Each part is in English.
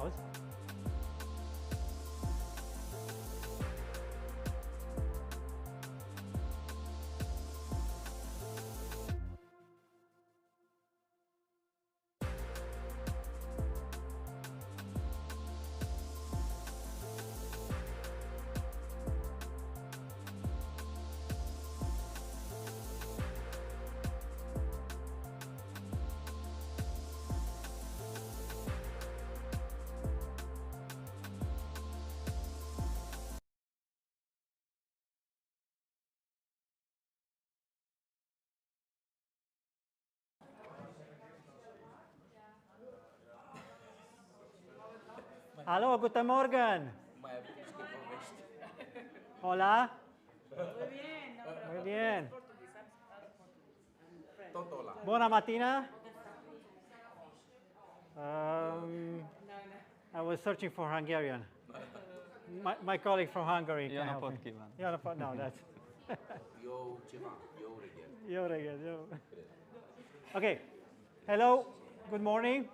house. Hallo, guten Morgen. Hola. Muy bien. Muy bien. Totola. Buona mattina. No, I was searching for Hungarian. My colleague from Hungary can help me. No, that's. Jó ceva, jó reggel. Jó reggelt, jó. Okay. Hello. Good morning.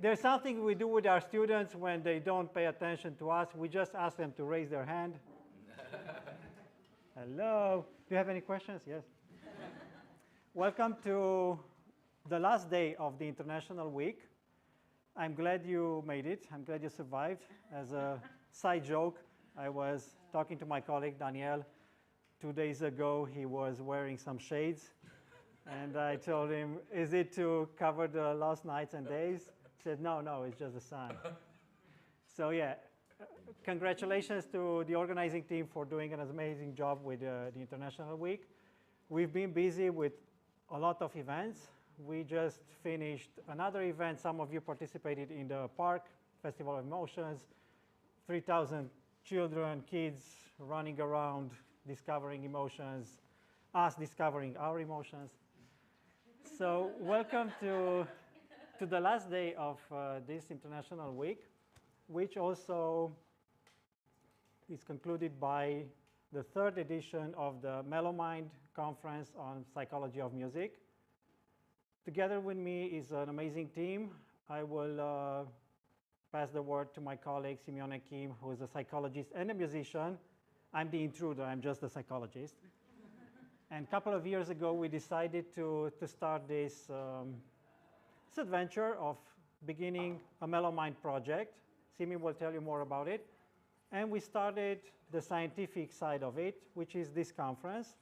There's something we do with our students when they don't pay attention to us. We just ask them to raise their hand. Hello. Do you have any questions? Yes. Welcome to the last day of the International Week. I'm glad you made it. I'm glad you survived. As a side joke, I was talking to my colleague, Daniel. 2 days ago, he was wearing some shades. And I told him, is it to cover the last nights and days? He said, no, it's just the sun. So yeah, congratulations to the organizing team for doing an amazing job with the International Week. We've been busy with a lot of events. We just finished another event. Some of you participated in the park, Festival of Emotions, 3,000 children, kids running around, discovering emotions, us discovering our emotions. So welcome to the last day of this International Week, which also is concluded by the third edition of the Melomind Conference on Psychology of Music. Together with me is an amazing team. I will pass the word to my colleague, Simeone Kim, who is a psychologist and a musician. I'm the intruder, I'm just a psychologist. And a couple of years ago, we decided to start this adventure of beginning a Melomind project. Simi will tell you more about it. And we started the scientific side of it, which is this conference.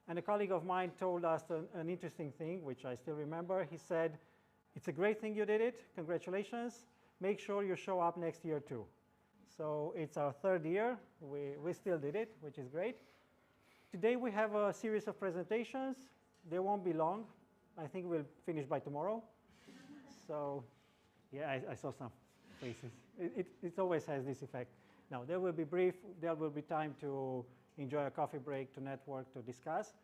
And a colleague of mine told us an interesting thing, which I still remember. He said, it's a great thing you did it. Congratulations. Make sure you show up next year, too. So it's our third year. We still did it, which is great. Today, we have a series of presentations. They won't be long. I think we'll finish by tomorrow. So yeah, I saw some faces. It always has this effect. Now, they will be brief. There will be time to enjoy a coffee break, to network, to discuss.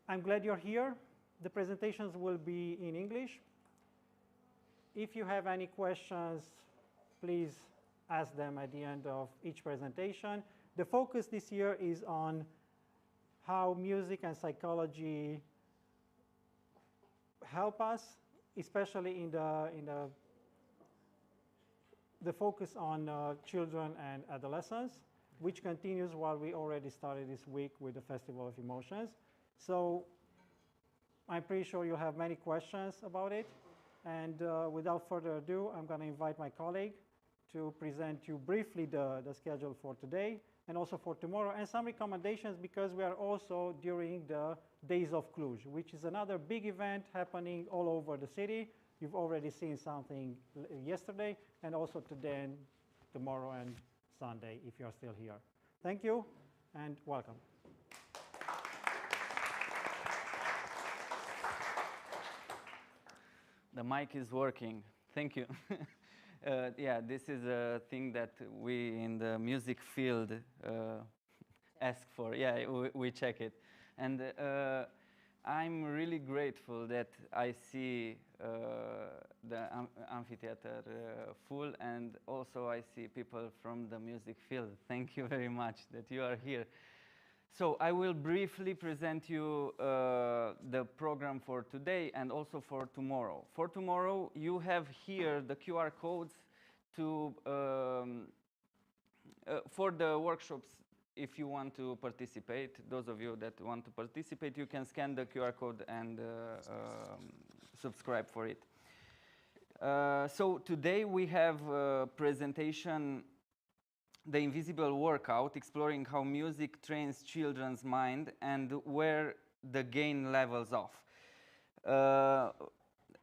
I'm glad you're here. The presentations will be in English. If you have any questions, please ask them at the end of each presentation. The focus this year is on how music and psychology help us, especially in the focus on children and adolescents, which continues while we already started this week with the Festival of Emotions. So I'm pretty sure you'll have many questions about it. And without further ado, I'm going to invite my colleague to present you briefly the schedule for today and also for tomorrow, and some recommendations, because we are also during the Days of Cluj, which is another big event happening all over the city. You've already seen something yesterday, and also today and tomorrow and Sunday, if you're still here. Thank you, and welcome. The mic is working. Thank you. Yeah, this is a thing that we in the music field ask for. Yeah, we check it. And I'm really grateful that I see the amphitheater full, and also I see people from the music field. Thank you very much that you are here. So I will briefly present you the program for today and also for tomorrow. For tomorrow, you have here the QR codes to for the workshops. If you want to participate, those of you that want to participate, you can scan the QR code and subscribe for it. So today we have a presentation, The Invisible Workout, exploring how music trains children's mind and where the gain levels off.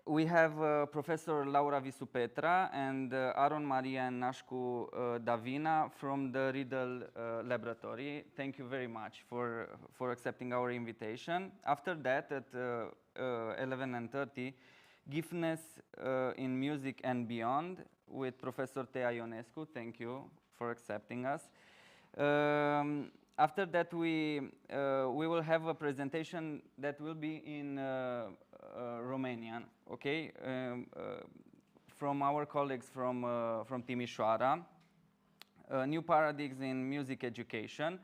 We have Professor Laura Visupetra and Aron Maria Nașcu Davina from the Riedel Laboratory. Thank you very much for accepting our invitation. After that, at 11:30, Giftness in Music and Beyond with Professor Tea Ionescu. Thank you for accepting us. After that, we will have a presentation that will be in Romanian, okay, from our colleagues from Timișoara, New Paradigms in Music Education.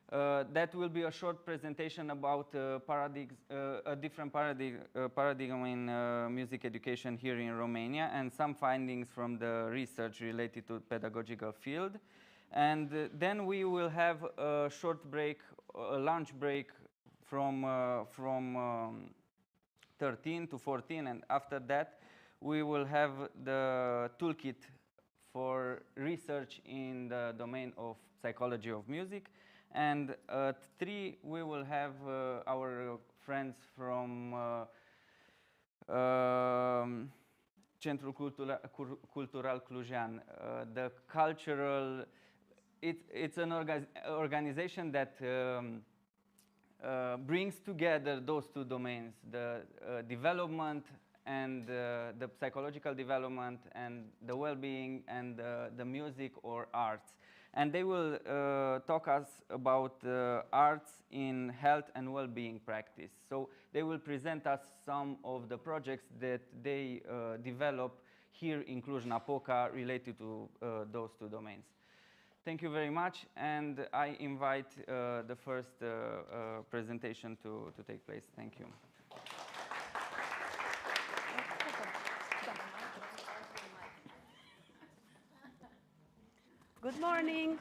That will be a short presentation about a different paradigm in music education here in Romania and some findings from the research related to pedagogical field. And then we will have a short break, a lunch break from 13 to 14, and after that we will have the toolkit for research in the domain of psychology of music. And at 3 we will have our friends from Centrul Cultural Clujan, the cultural, it's an organization that brings together those two domains, the development and the psychological development and the well-being and the music or arts. And they will talk us about arts in health and well-being practice. So they will present us some of the projects that they develop here in Cluj-Napoca related to those two domains. Thank you very much, and I invite the first presentation to take place. Thank you. Good morning.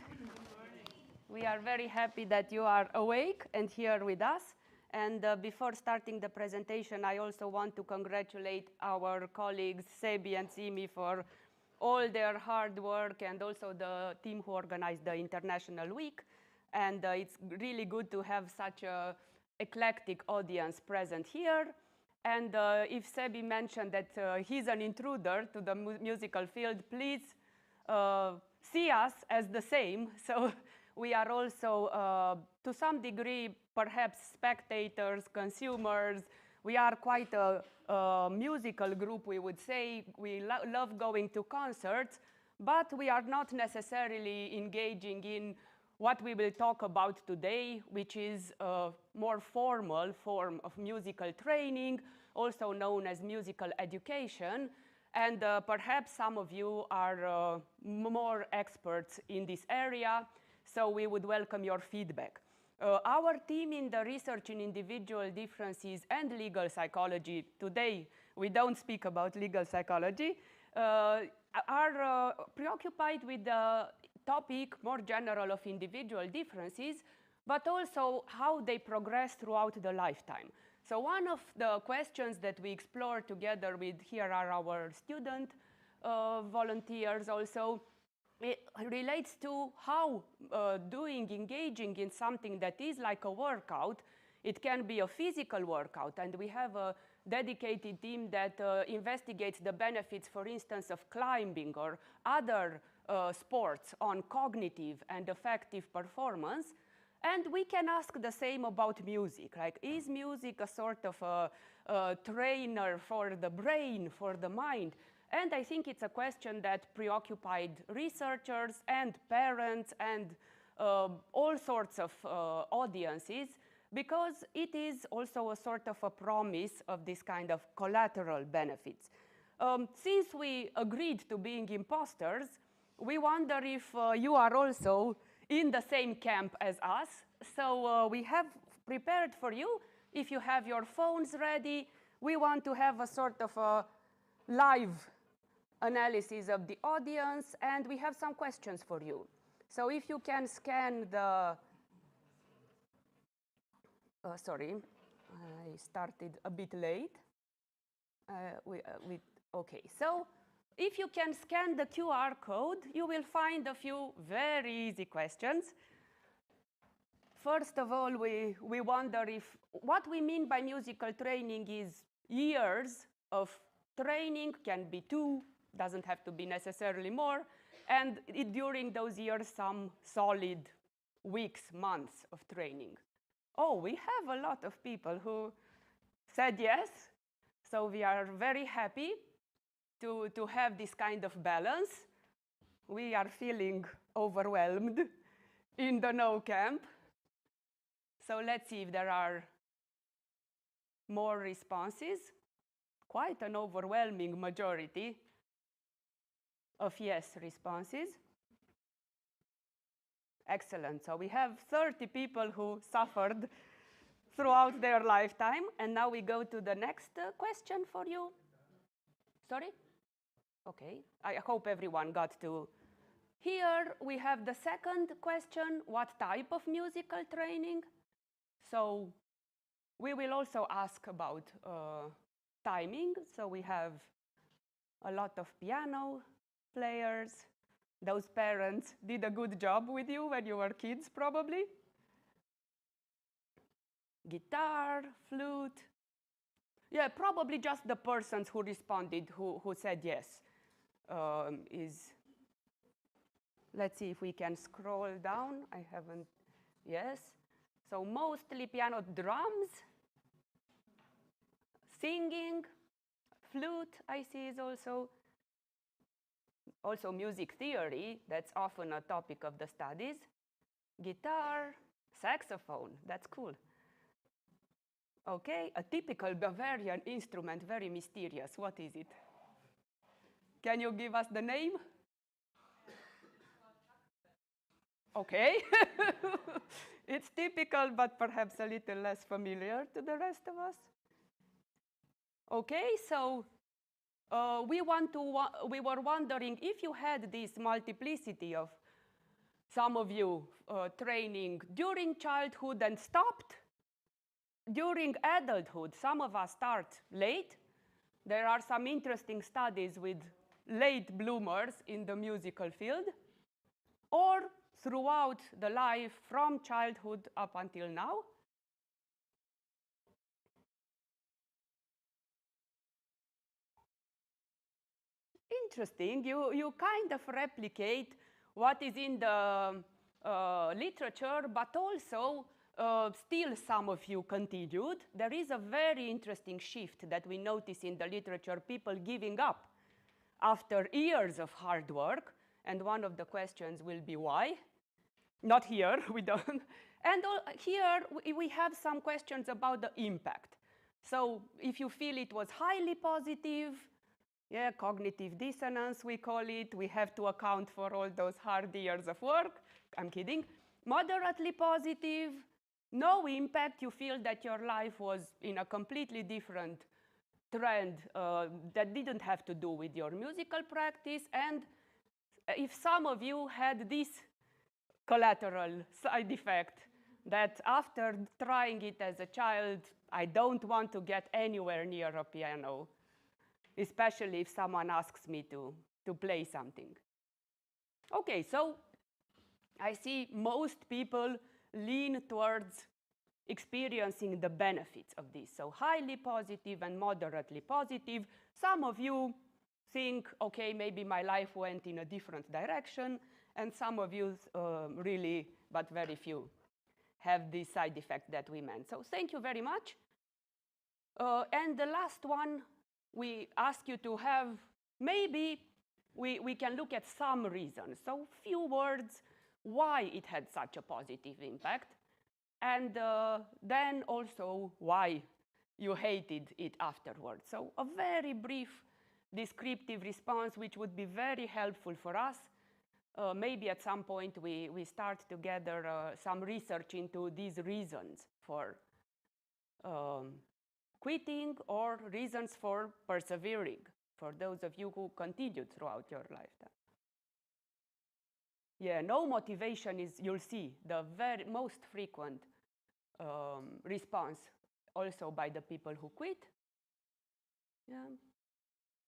We are very happy that you are awake and here with us. And before starting the presentation, I also want to congratulate our colleagues Sebi and Simi for all their hard work, and also the team who organized the International Week. And it's really good to have such an eclectic audience present here. And if Sebi mentioned that he's an intruder to the musical field, please see us as the same. So we are also, to some degree, perhaps spectators, consumers. We are quite a musical group, we would say. We love going to concerts, but we are not necessarily engaging in what we will talk about today, which is a more formal form of musical training, also known as musical education. And perhaps some of you are more experts in this area, so we would welcome your feedback. Our team in the research in individual differences and legal psychology, today we don't speak about legal psychology, are preoccupied with the topic more general of individual differences, but also how they progress throughout the lifetime. So one of the questions that we explore together with, here are our student volunteers also, it relates to how engaging in something that is like a workout. It can be a physical workout, and we have a dedicated team that investigates the benefits, for instance, of climbing or other sports on cognitive and affective performance. And we can ask the same about music. Like, is music a sort of a trainer for the brain, for the mind? And I think it's a question that preoccupied researchers and parents and all sorts of audiences, because it is also a sort of a promise of this kind of collateral benefits. Since we agreed to being imposters, we wonder if you are also in the same camp as us. So we have prepared for you. If you have your phones ready, we want to have a sort of a live analysis of the audience, and we have some questions for you. So if you can scan the, sorry, I started a bit late. Okay, so if you can scan the QR code, you will find a few very easy questions. First of all, we wonder if what we mean by musical training is years of training, can be 2, doesn't have to be necessarily more, and during those years, some solid weeks, months of training. Oh, we have a lot of people who said yes, so we are very happy to have this kind of balance. We are feeling overwhelmed in the no camp. So let's see if there are more responses. Quite an overwhelming majority of yes responses. Excellent. So we have 30 people who suffered throughout their lifetime. And now we go to the next question for you. Sorry? Okay. I hope everyone got to. Here we have the second question. What type of musical training? So we will also ask about timing. So we have a lot of piano players. Those parents did a good job with you when you were kids, probably. Guitar, flute. Yeah, probably just the persons who responded, who said yes. Let's see if we can scroll down. I haven't, yes. So mostly piano, drums, singing, flute, I see is also music theory, that's often a topic of the studies. Guitar, saxophone, that's cool. Okay, a typical Bavarian instrument, very mysterious. What is it? Can you give us the name? Okay. It's typical, but perhaps a little less familiar to the rest of us. Okay, so we were wondering if you had this multiplicity of some of you training during childhood and stopped, during adulthood. Some of us start late. There are some interesting studies with late bloomers in the musical field, or throughout the life from childhood up until now. Interesting. You kind of replicate what is in the literature, but also still some of you continued. There is a very interesting shift that we notice in the literature, people giving up after years of hard work. And one of the questions will be why? Not here, we don't. And here we have some questions about the impact. So if you feel it was highly positive, yeah, cognitive dissonance, we call it. We have to account for all those hard years of work. I'm kidding. Moderately positive, no impact. You feel that your life was in a completely different trend that didn't have to do with your musical practice. And if some of you had this collateral side effect, that after trying it as a child, I don't want to get anywhere near a piano, especially if someone asks me to play something. Okay, so I see most people lean towards experiencing the benefits of this. So highly positive and moderately positive. Some of you think, okay, maybe my life went in a different direction, and some of you really, but very few, have this side effect that we meant. So thank you very much. And the last one, we ask you to have, maybe we can look at some reasons. So few words why it had such a positive impact, and then also why you hated it afterwards. So a very brief descriptive response, which would be very helpful for us. maybe at some point we start to gather some research into these reasons for quitting or reasons for persevering, for those of you who continued throughout your lifetime. Yeah, no motivation is, you'll see, the very most frequent response also by the people who quit. Yeah.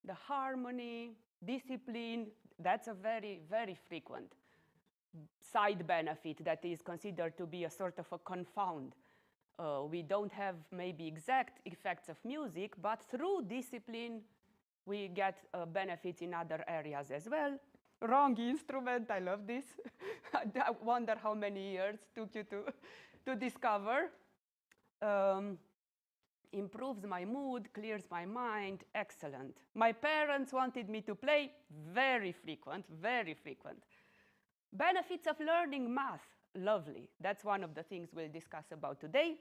The harmony, discipline, that's a very, very frequent side benefit that is considered to be a sort of a confound. We don't have maybe exact effects of music, but through discipline, we get benefits in other areas as well. Wrong instrument, I love this. I wonder how many years took you to discover. Improves my mood, clears my mind, excellent. My parents wanted me to play, very frequent, very frequent. Benefits of learning math, lovely. That's one of the things we'll discuss about today.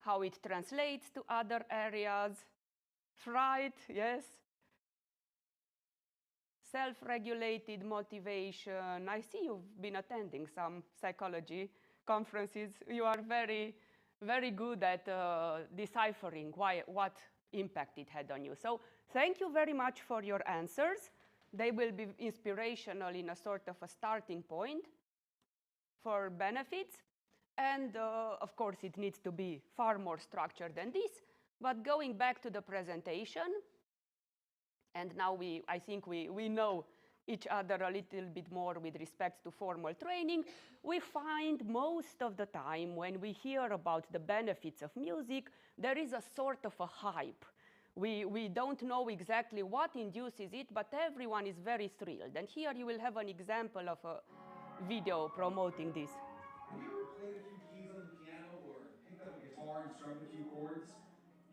How it translates to other areas. Fright, yes. Self-regulated motivation. I see you've been attending some psychology conferences. You are very, very good at deciphering what impact it had on you. So thank you very much for your answers. They will be inspirational in a sort of a starting point for benefits. And of course, it needs to be far more structured than this. But going back to the presentation, and now I think we know each other a little bit more with respect to formal training, we find most of the time when we hear about the benefits of music, there is a sort of a hype. We don't know exactly what induces it, but everyone is very thrilled. And here you will have an example of a video promoting this. Have you ever played a few keys on the piano or picked up a guitar and strummed a few chords?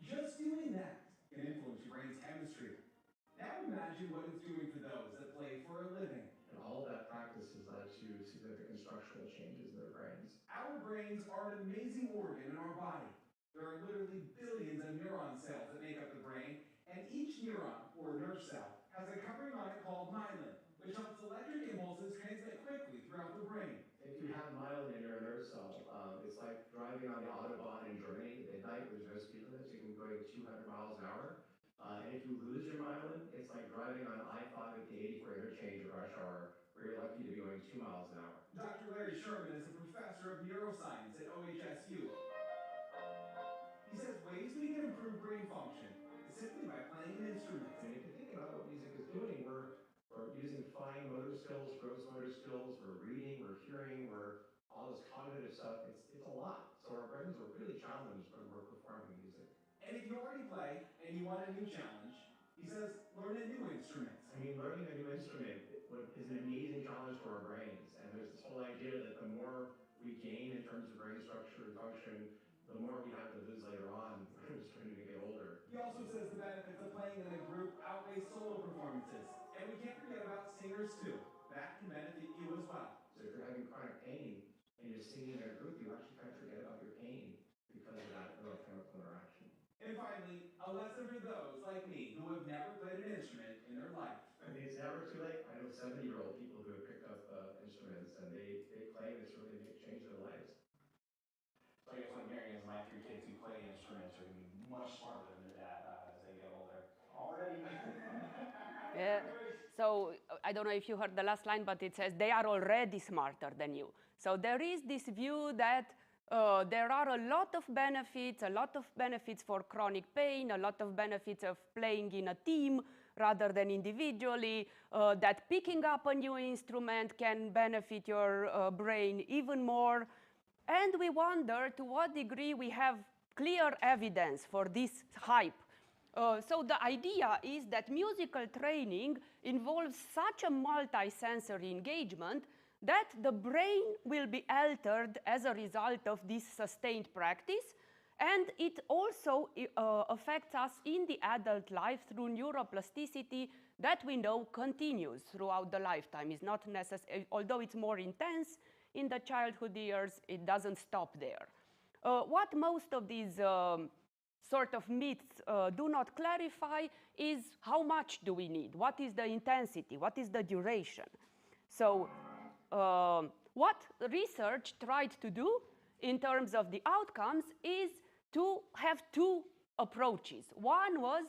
Just doing that can influence your brain's chemistry. Now imagine what it's doing for those that play for a living. And all of that practice has led to significant structural changes in their brains. Our brains are an amazing organ in our body. There are literally billions of neuron cells that make up the brain, and each neuron, or nerve cell, has a covering on it called myelin, which helps electric impulses transmit quickly throughout the brain. If you have myelin in your nerve cell, it's like driving on the Autobahn in Germany at midnight where there's no speed limits. You can go 200 miles an hour. And if you lose your myelin, it's like driving on I-5 at the 84 interchange at rush hour, where you're lucky to be going 2 miles an hour. Dr. Larry Sherman is a professor of neuroscience at OHSU. He says ways we can improve brain function is simply by playing an instrument. I mean, if you think about what music is doing, we're using fine motor skills, gross motor skills, we're reading, we're hearing, we're all this cognitive stuff. It's a lot. So our brains are really challenged when we're performing music. And if you already play and you want a new challenge, he says learn a new instrument. I mean, learning a new instrument is an amazing challenge for our brains. And there's this whole idea that the more we gain in terms of brain structure and function, the more we have to lose later on when we're starting to get older. He also says the benefits of playing in a group outweigh solo performances. And we can't forget about singers too. That can benefit you as well. So if you're having chronic pain and you're singing in a group, you actually kind of forget about your pain because of that neurochemical interaction. And finally, a lesson for those like me who have never played an instrument in their life. I mean, it's never too late. I know 70-year-old people who have picked up instruments and they play and it's really changed their lives. So I guess what I'm hearing is my 3 kids who play instruments are going to be much smarter than their dad as they get older. Already. Yeah. So I don't know if you heard the last line, but it says they are already smarter than you. So there is this view that there are a lot of benefits for chronic pain, a lot of benefits of playing in a team rather than individually, that picking up a new instrument can benefit your brain even more. And we wonder to what degree we have clear evidence for this hype. So the idea is that musical training involves such a multi-sensory engagement that the brain will be altered as a result of this sustained practice. And it also affects us in the adult life through neuroplasticity that we know continues throughout the lifetime. It's not necessary, although it's more intense in the childhood years, it doesn't stop there. What most of these sort of myths do not clarify is how much do we need? What is the intensity? What is the duration? So what research tried to do in terms of the outcomes is to have two approaches. One was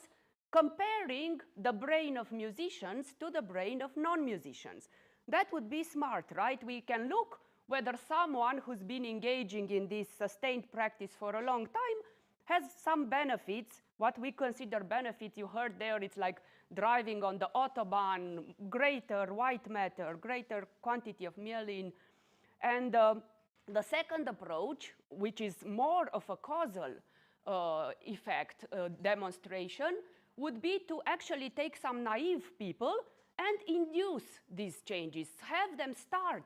comparing the brain of musicians to the brain of non-musicians. That would be smart, right? We can look whether someone who's been engaging in this sustained practice for a long time has some benefits, what we consider benefits. You heard there, it's like driving on the Autobahn, greater white matter, greater quantity of myelin. And the second approach, which is more of a causal effect demonstration, would be to actually take some naive people and induce these changes, have them start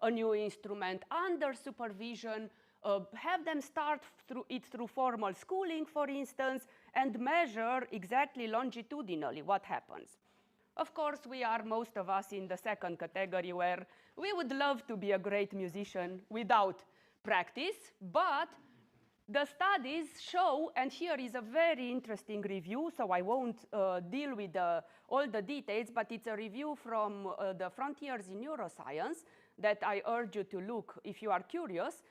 a new instrument under supervision, have them start through formal schooling, for instance, and measure exactly longitudinally what happens. Of course, we are, most of us, in the second category, where we would love to be a great musician without practice, but the studies show, and here is a very interesting review, so I won't deal with all the details, but it's a review from the Frontiers in Neuroscience that I urge you to look if you are curious.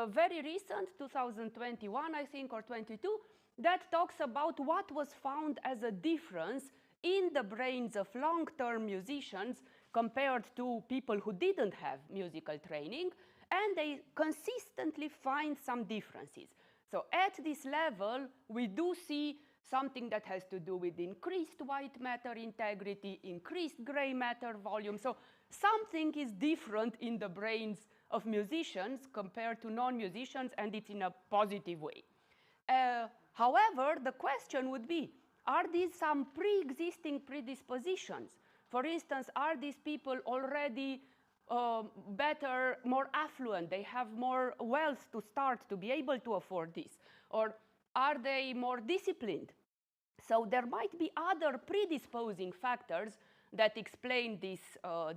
Very recent, 2021, I think, or 22, that talks about what was found as a difference in the brains of long-term musicians compared to people who didn't have musical training, and they consistently find some differences. So at this level, we do see something that has to do with increased white matter integrity, increased gray matter volume. So something is different in the brains of musicians compared to non-musicians, and it's in a positive way. However, the question would be, are these some pre-existing predispositions? For instance, are these people already better, more affluent? They have more wealth to start to be able to afford this? Or are they more disciplined? So there might be other predisposing factors that explain this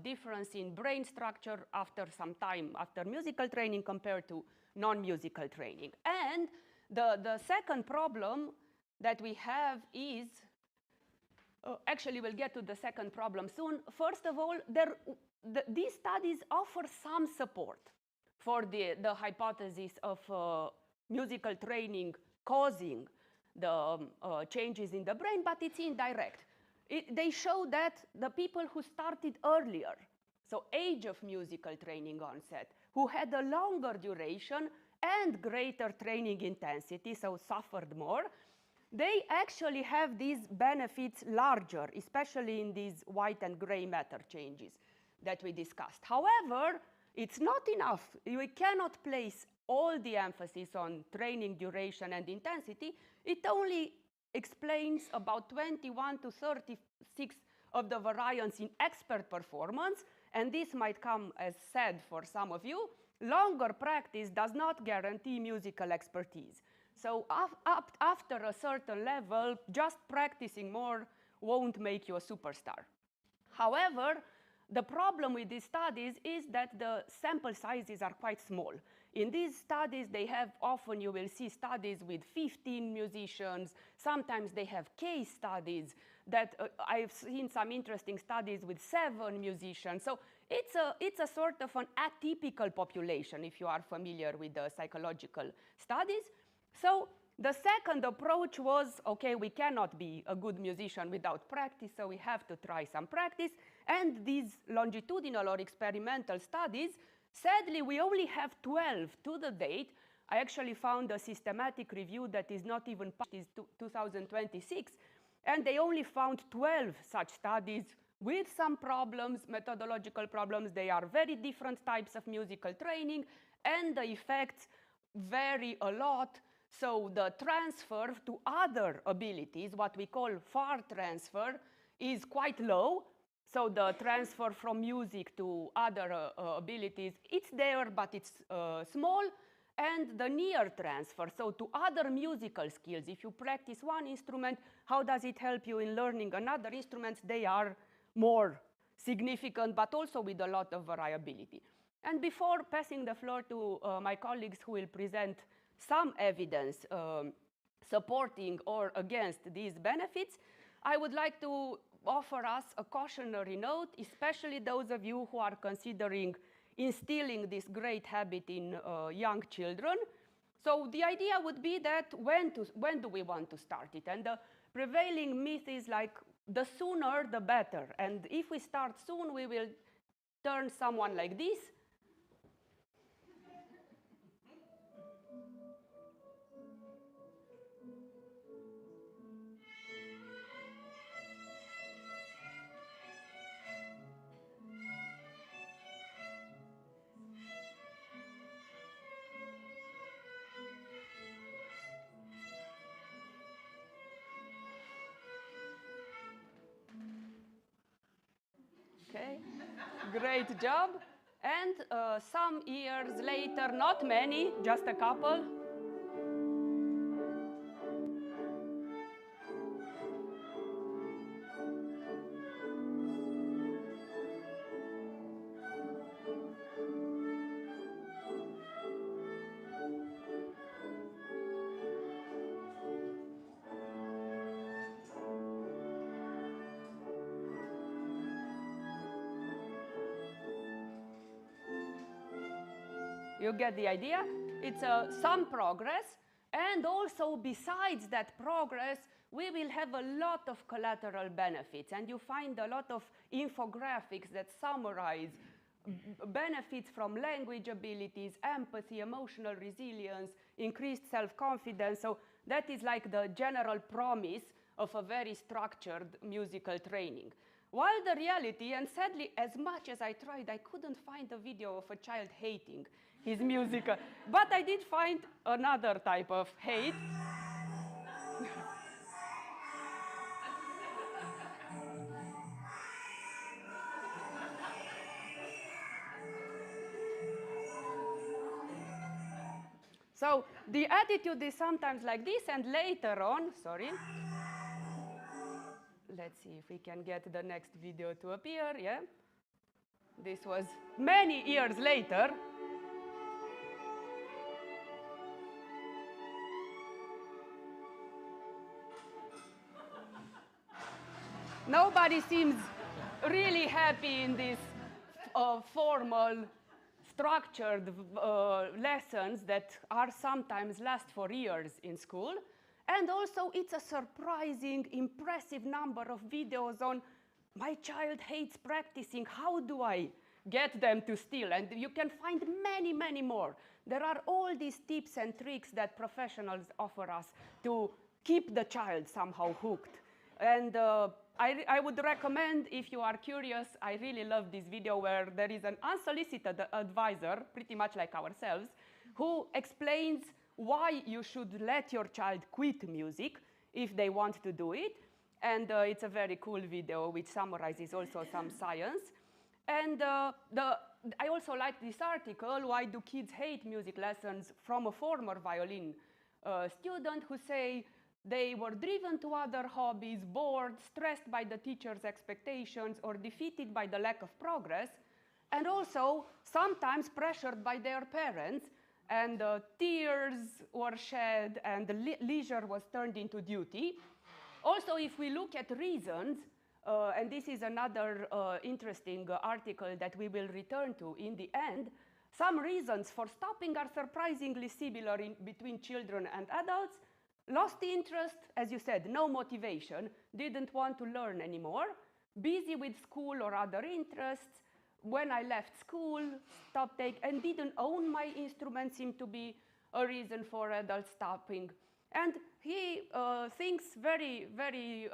difference in brain structure after some time, after musical training compared to non-musical training. And the second problem that we have is, actually we'll get to the second problem soon. First of all, these studies offer some support for the hypothesis of musical training causing the changes in the brain, but it's indirect. They show that the people who started earlier, so age of musical training onset, who had a longer duration and greater training intensity, so suffered more, they actually have these benefits larger, especially in these white and gray matter changes that we discussed. However, it's not enough. We cannot place all the emphasis on training duration and intensity. It only explains about 21 to 36 of the variance in expert performance, and this might come as said for some of you. Longer practice does not guarantee musical expertise. So after a certain level, just practicing more won't make you a superstar. However, the problem with these studies is that the sample sizes are quite small. In these studies, they have often, you will see studies with 15 musicians. Sometimes they have case studies that I've seen some interesting studies with 7 musicians. So it's a sort of an atypical population, if you are familiar with the psychological studies. So the second approach was, okay, we cannot be a good musician without practice, so we have to try some practice. And these longitudinal or experimental studies, sadly, we only have 12 to the date. I actually found a systematic review that is not even published, 2026, and they only found 12 such studies with some problems, methodological problems. They are very different types of musical training, and the effects vary a lot. So the transfer to other abilities, what we call far transfer, is quite low. So the transfer from music to other abilities, it's there, but it's small. And the near transfer, so to other musical skills, if you practice one instrument, how does it help you in learning another instrument? They are more significant, but also with a lot of variability. And before passing the floor to my colleagues who will present some evidence supporting or against these benefits, I would like to offer us a cautionary note, especially those of you who are considering instilling this great habit in young children. So the idea would be that when do we want to start it? And the prevailing myth is like the sooner the better. And if we start soon, we will turn someone like this. Okay, great job. And some years later, not many, just a couple. You get the idea? It's some progress. And also, besides that progress, we will have a lot of collateral benefits. And you find a lot of infographics that summarize benefits from language abilities, empathy, emotional resilience, increased self-confidence. So that is like the general promise of a very structured musical training. While the reality, and sadly, as much as I tried, I couldn't find a video of a child hating his music. But I did find another type of hate. So the attitude is sometimes like this, and later on, sorry. Let's see if we can get the next video to appear, yeah? This was many years later. Nobody seems really happy in this formal, structured lessons that are sometimes last for years in school. And also, it's a surprising, impressive number of videos on my child hates practicing. How do I get them to still? And you can find many, many more. There are all these tips and tricks that professionals offer us to keep the child somehow hooked. And I would recommend, if you are curious, I really love this video where there is an unsolicited advisor, pretty much like ourselves, who explains why you should let your child quit music if they want to do it. And it's a very cool video which summarizes also some science. And I also like this article, Why Do Kids Hate Music Lessons, from a former violin student who say, they were driven to other hobbies, bored, stressed by the teacher's expectations, or defeated by the lack of progress, and also sometimes pressured by their parents, and tears were shed, and leisure was turned into duty. Also, if we look at reasons, and this is another interesting article that we will return to in the end, some reasons for stopping are surprisingly similar between children and adults. Lost interest, as you said, no motivation, didn't want to learn anymore, busy with school or other interests. When I left school, stopped and didn't own my instrument seemed to be a reason for adults stopping. And he thinks very, very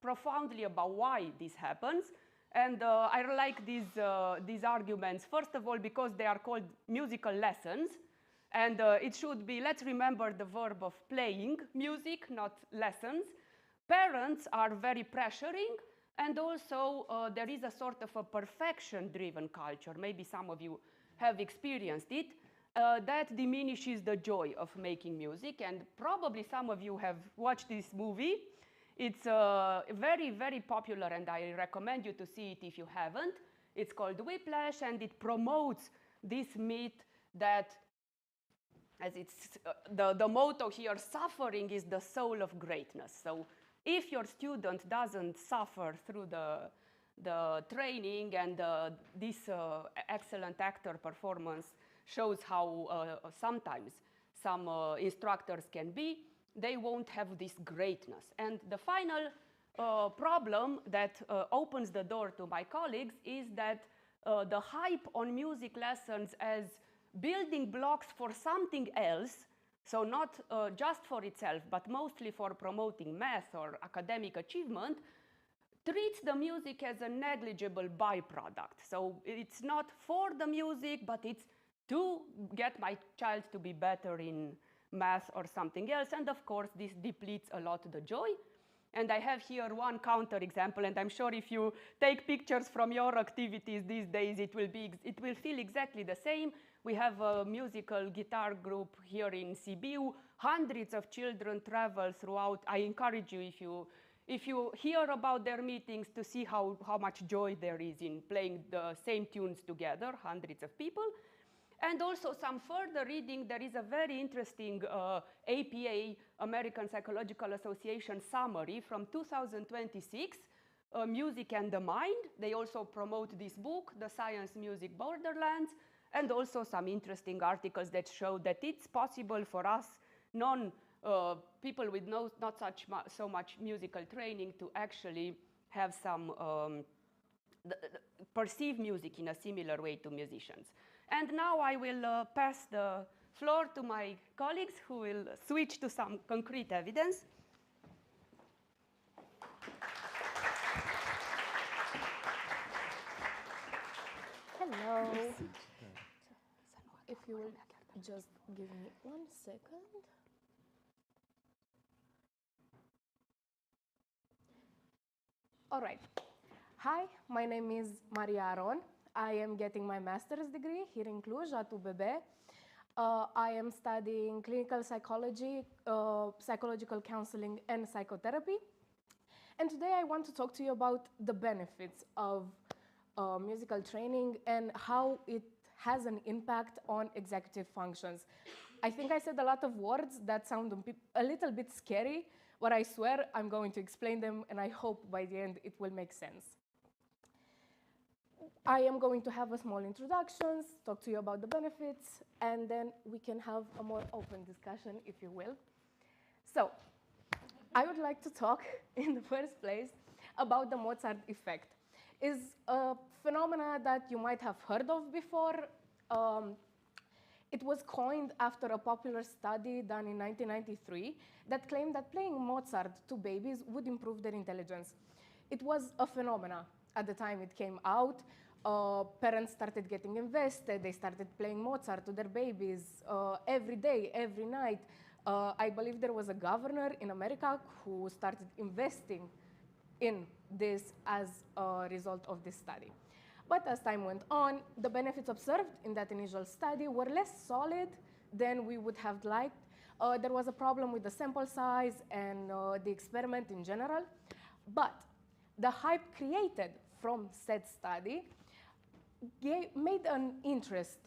profoundly about why this happens. And I like these arguments, first of all, because they are called musical lessons. And it should be, let's remember the verb of playing music, not lessons. Parents are very pressuring, and also there is a sort of a perfection-driven culture. Maybe some of you have experienced it. That diminishes the joy of making music, and probably some of you have watched this movie. It's very, very popular, and I recommend you to see it if you haven't. It's called Whiplash, and it promotes this myth that, as it's the motto here, suffering is the soul of greatness. So if your student doesn't suffer through the training and this excellent actor performance shows how sometimes some instructors can be, they won't have this greatness. And the final problem that opens the door to my colleagues is that the hype on music lessons as building blocks for something else, so not just for itself, but mostly for promoting math or academic achievement, treats the music as a negligible byproduct. So it's not for the music, but it's to get my child to be better in math or something else. And of course, this depletes a lot the joy. And I have here one counter example, and I'm sure if you take pictures from your activities these days, it will feel exactly the same. We have a musical guitar group here in Sibiu. Hundreds of children travel throughout. I encourage you, if you hear about their meetings, to see how much joy there is in playing the same tunes together, hundreds of people. And also some further reading, there is a very interesting APA, American Psychological Association summary from 2026, Music and the Mind. They also promote this book, The Science Music Borderlands, and also some interesting articles that show that it's possible for us people with not so much musical training to actually have some perceive music in a similar way to musicians. And now I will pass the floor to my colleagues who will switch to some concrete evidence. Hello. If you will just give me 1 second. All right. Hi, my name is Maria Aron. I am getting my master's degree here in Cluj at UBB. I am studying clinical psychology, psychological counseling, and psychotherapy. And today I want to talk to you about the benefits of musical training and how it has an impact on executive functions. I think I said a lot of words that sound a little bit scary, but I swear I'm going to explain them, and I hope by the end it will make sense. I am going to have a small introduction, talk to you about the benefits, and then we can have a more open discussion, if you will. So, I would like to talk in the first place about the Mozart effect. It's a phenomena that you might have heard of before. It was coined after a popular study done in 1993 that claimed that playing Mozart to babies would improve their intelligence. It was a phenomena at the time it came out. Parents started getting invested. They started playing Mozart to their babies every day, every night. I believe there was a governor in America who started investing in this as a result of this study. But as time went on, the benefits observed in that initial study were less solid than we would have liked. There was a problem with the sample size and the experiment in general. But the hype created from said study made an interest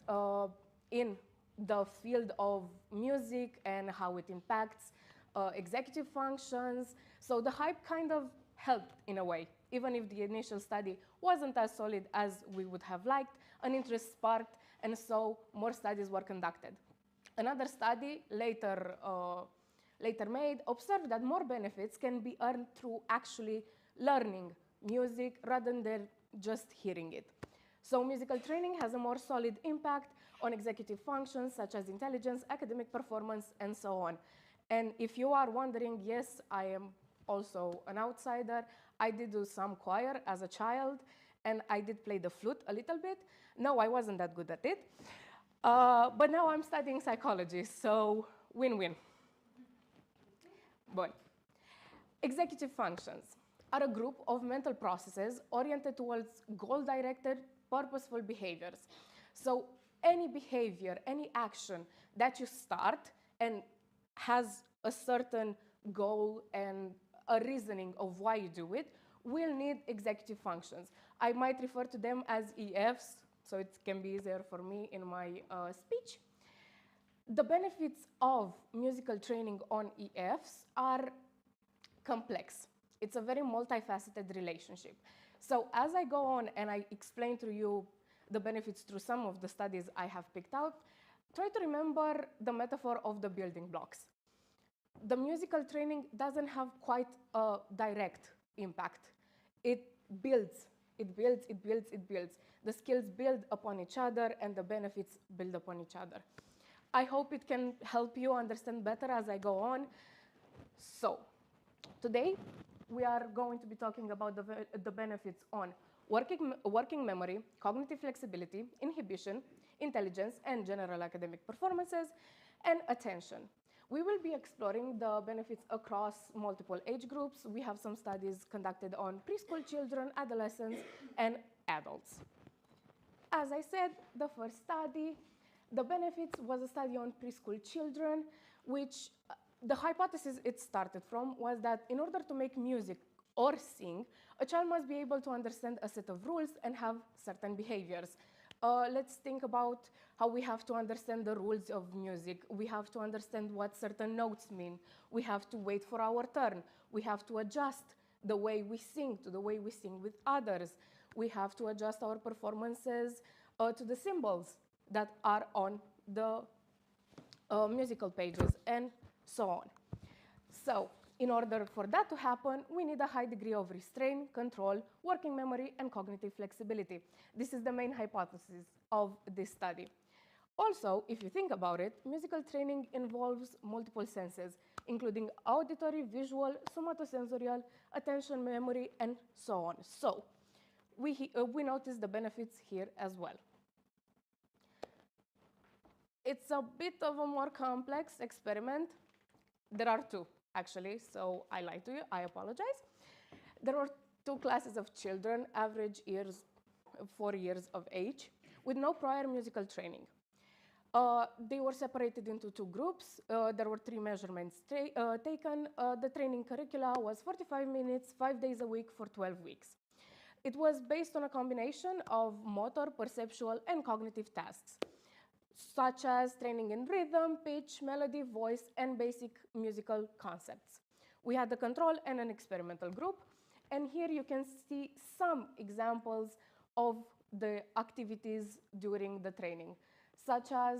in the field of music and how it impacts executive functions. So the hype kind of helped in a way. Even if the initial study wasn't as solid as we would have liked, an interest sparked, and so more studies were conducted. Another study later made observed that more benefits can be earned through actually learning music rather than just hearing it. So musical training has a more solid impact on executive functions such as intelligence, academic performance, and so on. And if you are wondering, yes, I am also an outsider. I did do some choir as a child, and I did play the flute a little bit. No, I wasn't that good at it. But now I'm studying psychology, so win-win. But executive functions are a group of mental processes oriented towards goal-directed, purposeful behaviors. So any behavior, any action that you start and has a certain goal and a reasoning of why you do it will need executive functions. I might refer to them as EFs, so it can be easier for me in my speech. The benefits of musical training on EFs are complex. It's a very multifaceted relationship. So as I go on and I explain to you the benefits through some of the studies I have picked out, try to remember the metaphor of the building blocks. The musical training doesn't have quite a direct impact. It builds, it builds, it builds, it builds. The skills build upon each other and the benefits build upon each other. I hope it can help you understand better as I go on. So, today we are going to be talking about the benefits on working memory, cognitive flexibility, inhibition, intelligence, and general academic performances, and attention. We will be exploring the benefits across multiple age groups. We have some studies conducted on preschool children, adolescents, and adults. As I said, the first study, the benefits, was a study on preschool children, which the hypothesis it started from was that in order to make music or sing, a child must be able to understand a set of rules and have certain behaviors. Let's think about how we have to understand the rules of music. We have to understand what certain notes mean. We have to wait for our turn. We have to adjust the way we sing to the way we sing with others. We have to adjust our performances to the symbols that are on the musical pages, and so on. So, in order for that to happen, we need a high degree of restraint, control, working memory, and cognitive flexibility. This is the main hypothesis of this study. Also, if you think about it, musical training involves multiple senses, including auditory, visual, somatosensorial, attention, memory, and so on. So, we notice the benefits here as well. It's a bit of a more complex experiment. There are two, actually, so I lied to you, I apologize. There were two classes of children, average years, 4 years of age, with no prior musical training. They were separated into two groups. There were 3 measurements taken. The training curricula was 45 minutes, 5 days a week for 12 weeks. It was based on a combination of motor, perceptual, and cognitive tasks, such as training in rhythm, pitch, melody, voice, and basic musical concepts. We had the control and an experimental group, and here you can see some examples of the activities during the training, such as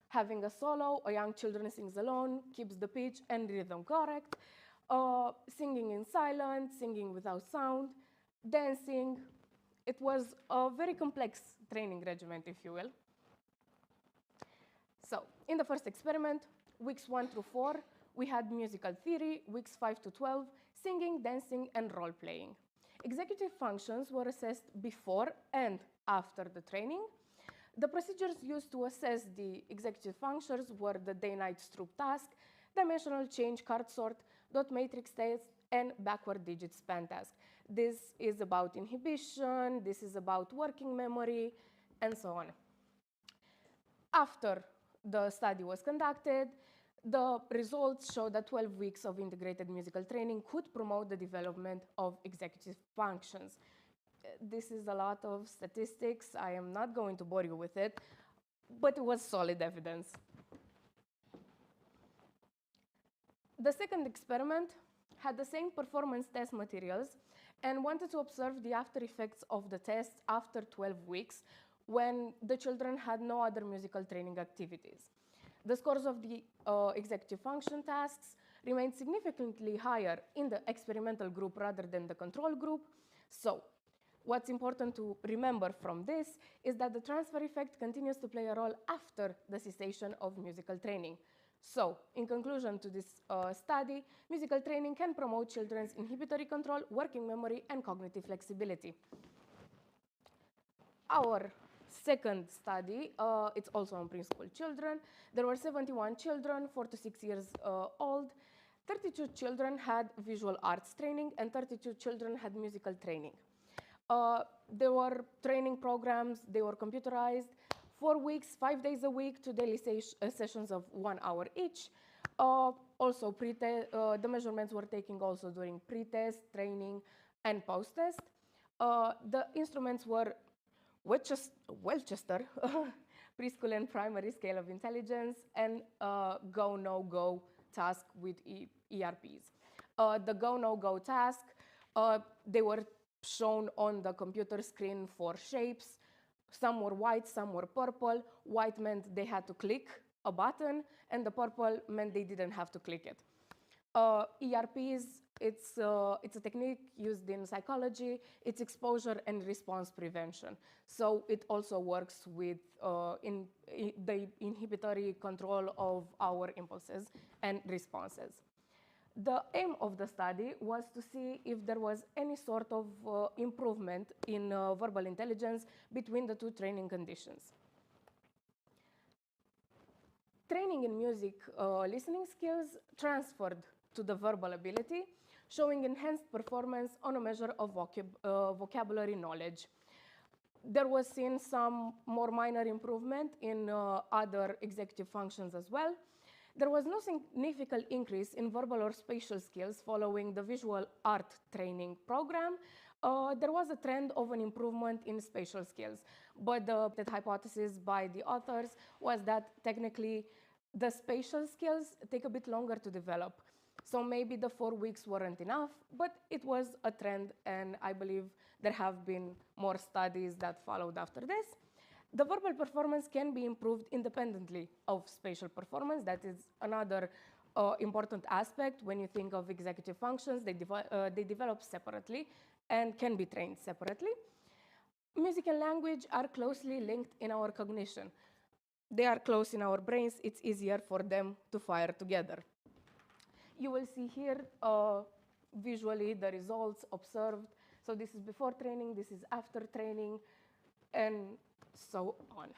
having a solo, a young children sings alone, keeps the pitch and rhythm correct, singing in silence, singing without sound, dancing. It was a very complex training regimen, if you will. So, in the first experiment, weeks 1 through 4, we had musical theory, weeks 5 to 12, singing, dancing, and role-playing. Executive functions were assessed before and after the training. The procedures used to assess the executive functions were the day-night Stroop task, dimensional change card sort, dot matrix test, and backward digit span task. This is about inhibition, this is about working memory, and so on. After the study was conducted, the results showed that 12 weeks of integrated musical training could promote the development of executive functions. This is a lot of statistics. I am not going to bore you with it, but it was solid evidence. The second experiment had the same performance test materials and wanted to observe the after effects of the tests after 12 weeks when the children had no other musical training activities. The scores of the executive function tasks remained significantly higher in the experimental group rather than the control group. So, what's important to remember from this is that the transfer effect continues to play a role after the cessation of musical training. So, in conclusion to this study, musical training can promote children's inhibitory control, working memory, and cognitive flexibility. Our second study, it's also on preschool children. There were 71 children, 4 to 6 years old. 32 children had visual arts training and 32 children had musical training. There were training programs, they were computerized, 4 weeks, 5 days a week, 2 daily sessions of 1 hour each. Also, the measurements were taken also during pre-test, training, and post-test. The instruments were Welchester, preschool and primary scale of intelligence, and go, no-go task with ERPs. The go, no go task, they were shown on the computer screen for shapes. Some were white, some were purple. White meant they had to click a button, and the purple meant they didn't have to click it. ERPs, it's a technique used in psychology. It's exposure and response prevention. So it also works with the inhibitory control of our impulses and responses. The aim of the study was to see if there was any sort of improvement in verbal intelligence between the two training conditions. Training in music listening skills transferred to the verbal ability, showing enhanced performance on a measure of vocabulary knowledge. There was seen some more minor improvement in other executive functions as well. There was no significant increase in verbal or spatial skills following the visual art training program. There was a trend of an improvement in spatial skills, but the hypothesis by the authors was that technically the spatial skills take a bit longer to develop. So maybe the 4 weeks weren't enough, but it was a trend, and I believe there have been more studies that followed after this. The verbal performance can be improved independently of spatial performance. That is another important aspect. When you think of executive functions, they develop separately and can be trained separately. Music and language are closely linked in our cognition. They are close in our brains. It's easier for them to fire together. You will see here visually the results observed. So this is before training, this is after training, and so on.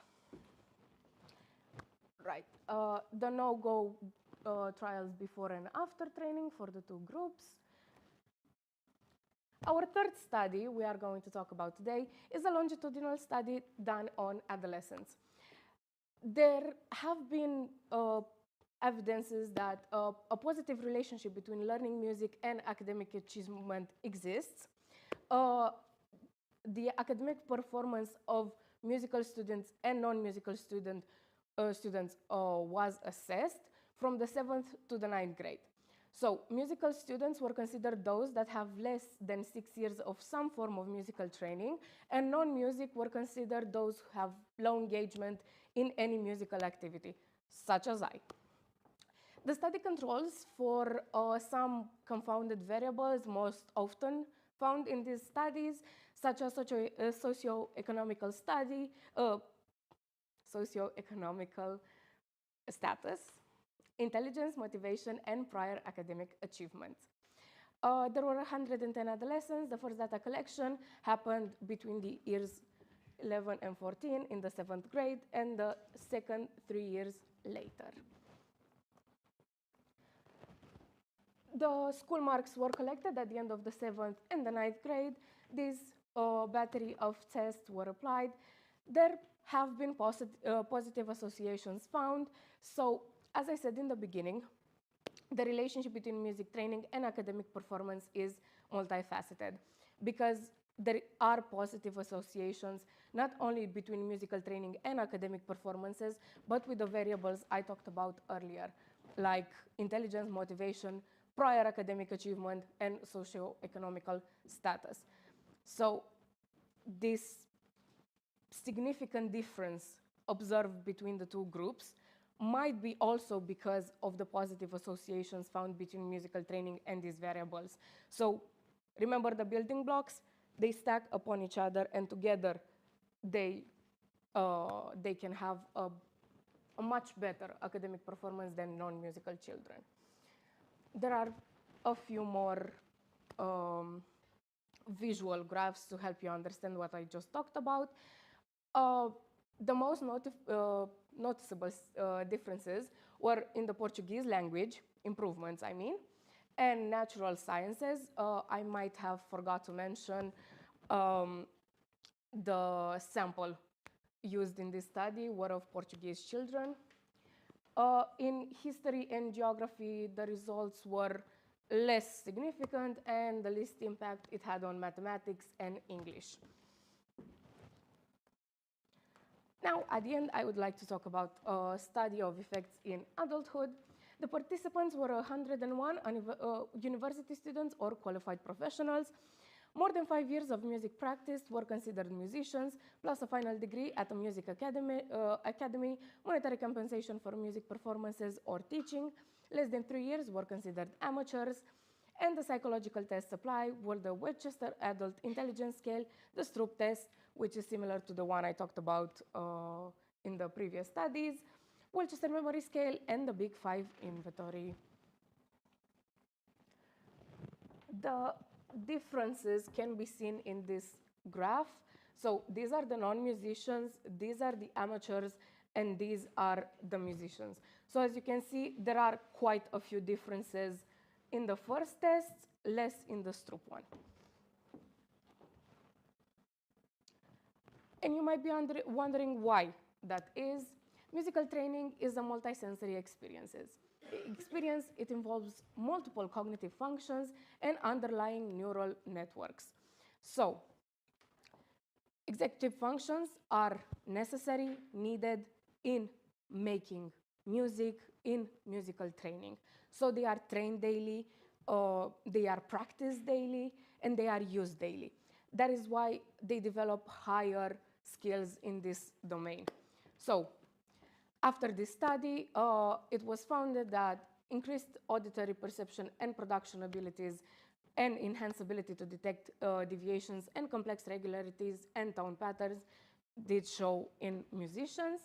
Right, the no-go trials before and after training for the two groups. Our third study we are going to talk about today is a longitudinal study done on adolescents. There have been evidences that a positive relationship between learning music and academic achievement exists. The academic performance of musical students and non-musical students was assessed from the 7th to the 9th grade. So musical students were considered those that have less than 6 years of some form of musical training, and non-music were considered those who have low engagement in any musical activity, such as I. The study controls for some confounded variables most often found in these studies, such as socioeconomical status, intelligence, motivation, and prior academic achievements. There were 110 adolescents. The first data collection happened between the years 11 and 14 in the 7th grade, and the second 3 years later. The school marks were collected at the end of the 7th and the 9th grade. These battery of tests were applied. There have been positive associations found. So, as I said in the beginning, the relationship between music training and academic performance is multifaceted, because there are positive associations not only between musical training and academic performances, but with the variables I talked about earlier, like intelligence, motivation, prior academic achievement, and socioeconomical status. So this significant difference observed between the two groups might be also because of the positive associations found between musical training and these variables. So remember the building blocks? They stack upon each other, and together they can have a much better academic performance than non-musical children. There are a few more visual graphs to help you understand what I just talked about. The most noticeable differences were in the Portuguese language, improvements I mean, and natural sciences. I might have forgot to mention the sample used in this study were of Portuguese children. In history and geography, the results were less significant, and the least impact it had on mathematics and English. Now, at the end, I would like to talk about a study of effects in adulthood. The participants were 101 university students or qualified professionals. More than 5 years of music practice were considered musicians, plus a final degree at a music academy, monetary compensation for music performances or teaching. Less than 3 years were considered amateurs. And the psychological tests apply were the Westchester Adult Intelligence Scale, the Stroop test, which is similar to the one I talked about in the previous studies, Westchester Memory Scale, and the Big Five inventory. The differences can be seen in this graph. So these are the non-musicians, these are the amateurs, and these are the musicians. So as you can see, there are quite a few differences in the first test, less in the Stroop one. And you might be wondering why that is. Musical training is a multisensory experience. It involves multiple cognitive functions and underlying neural networks. So, executive functions are necessary, needed in making music, in musical training. So they are trained daily, they are practiced daily, and they are used daily. That is why they develop higher skills in this domain. So, after this study, it was found that increased auditory perception and production abilities and enhanced ability to detect deviations and complex regularities and tone patterns did show in musicians.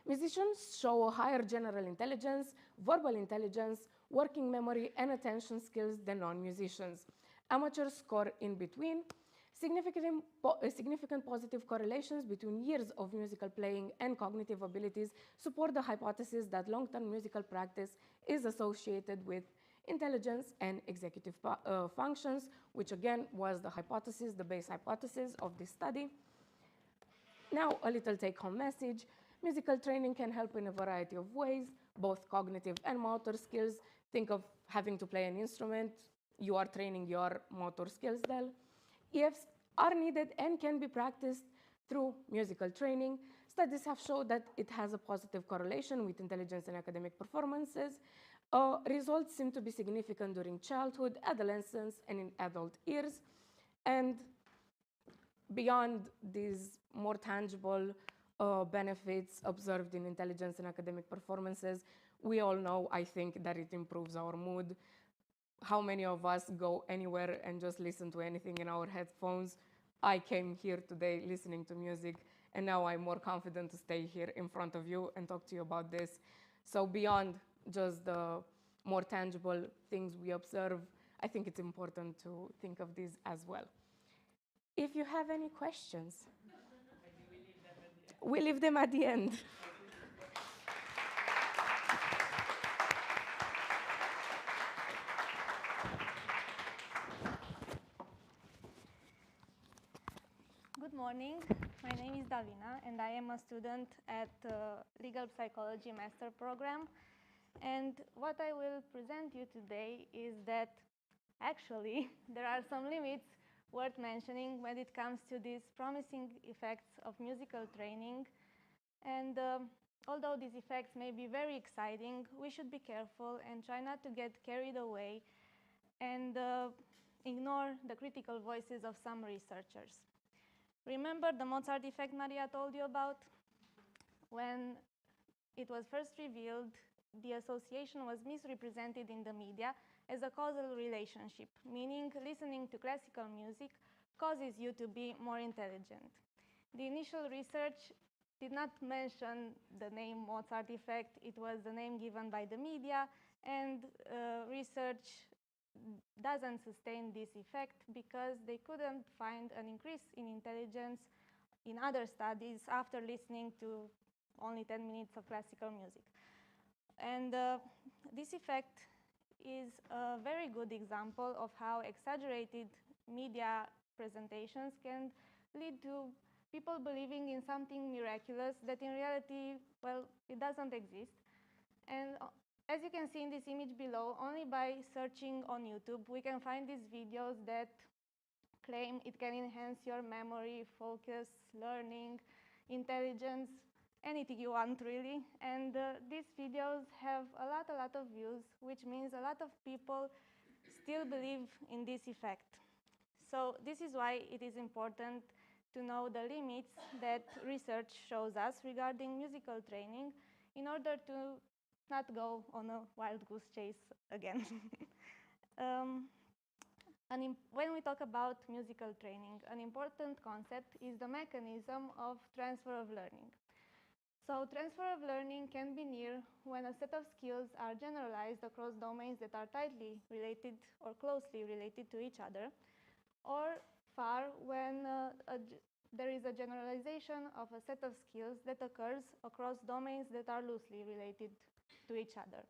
Musicians show a higher general intelligence, verbal intelligence, working memory, and attention skills than non-musicians. Amateurs score in between. Significant positive correlations between years of musical playing and cognitive abilities support the hypothesis that long-term musical practice is associated with intelligence and executive functions, which again was the hypothesis, the base hypothesis of this study. Now, a little take-home message. Musical training can help in a variety of ways, both cognitive and motor skills. Think of having to play an instrument. You are training your motor skills there. EFs are needed and can be practiced through musical training. Studies have shown that it has a positive correlation with intelligence and academic performances. Results seem to be significant during childhood, adolescence, and in adult years. And beyond these more tangible benefits observed in intelligence and academic performances, we all know, I think, that it improves our mood. How many of us go anywhere and just listen to anything in our headphones? I came here today listening to music, and now I'm more confident to stay here in front of you and talk to you about this. So beyond just the more tangible things we observe, I think it's important to think of these as well. If you have any questions, we leave them at the end. Good morning. My name is Davina, and I am a student at Legal Psychology Master Program. And what I will present you today is that actually there are some limits worth mentioning when it comes to these promising effects of musical training. And although these effects may be very exciting, we should be careful and try not to get carried away and ignore the critical voices of some researchers. Remember the Mozart effect Maria told you about? When it was first revealed, the association was misrepresented in the media as a causal relationship, meaning listening to classical music causes you to be more intelligent. The initial research did not mention the name Mozart effect. It was the name given by the media, and research doesn't sustain this effect because they couldn't find an increase in intelligence in other studies after listening to only 10 minutes of classical music. And this effect is a very good example of how exaggerated media presentations can lead to people believing in something miraculous that in reality, well, it doesn't exist. And as you can see in this image below, only by searching on YouTube, we can find these videos that claim it can enhance your memory, focus, learning, intelligence, anything you want, really. And these videos have a lot of views, which means a lot of people still believe in this effect. So this is why it is important to know the limits that research shows us regarding musical training in order to not go on a wild goose chase again. When we talk about musical training, an important concept is the mechanism of transfer of learning. So transfer of learning can be near when a set of skills are generalized across domains that are tightly related or closely related to each other, or far when there is a generalization of a set of skills that occurs across domains that are loosely related to each other.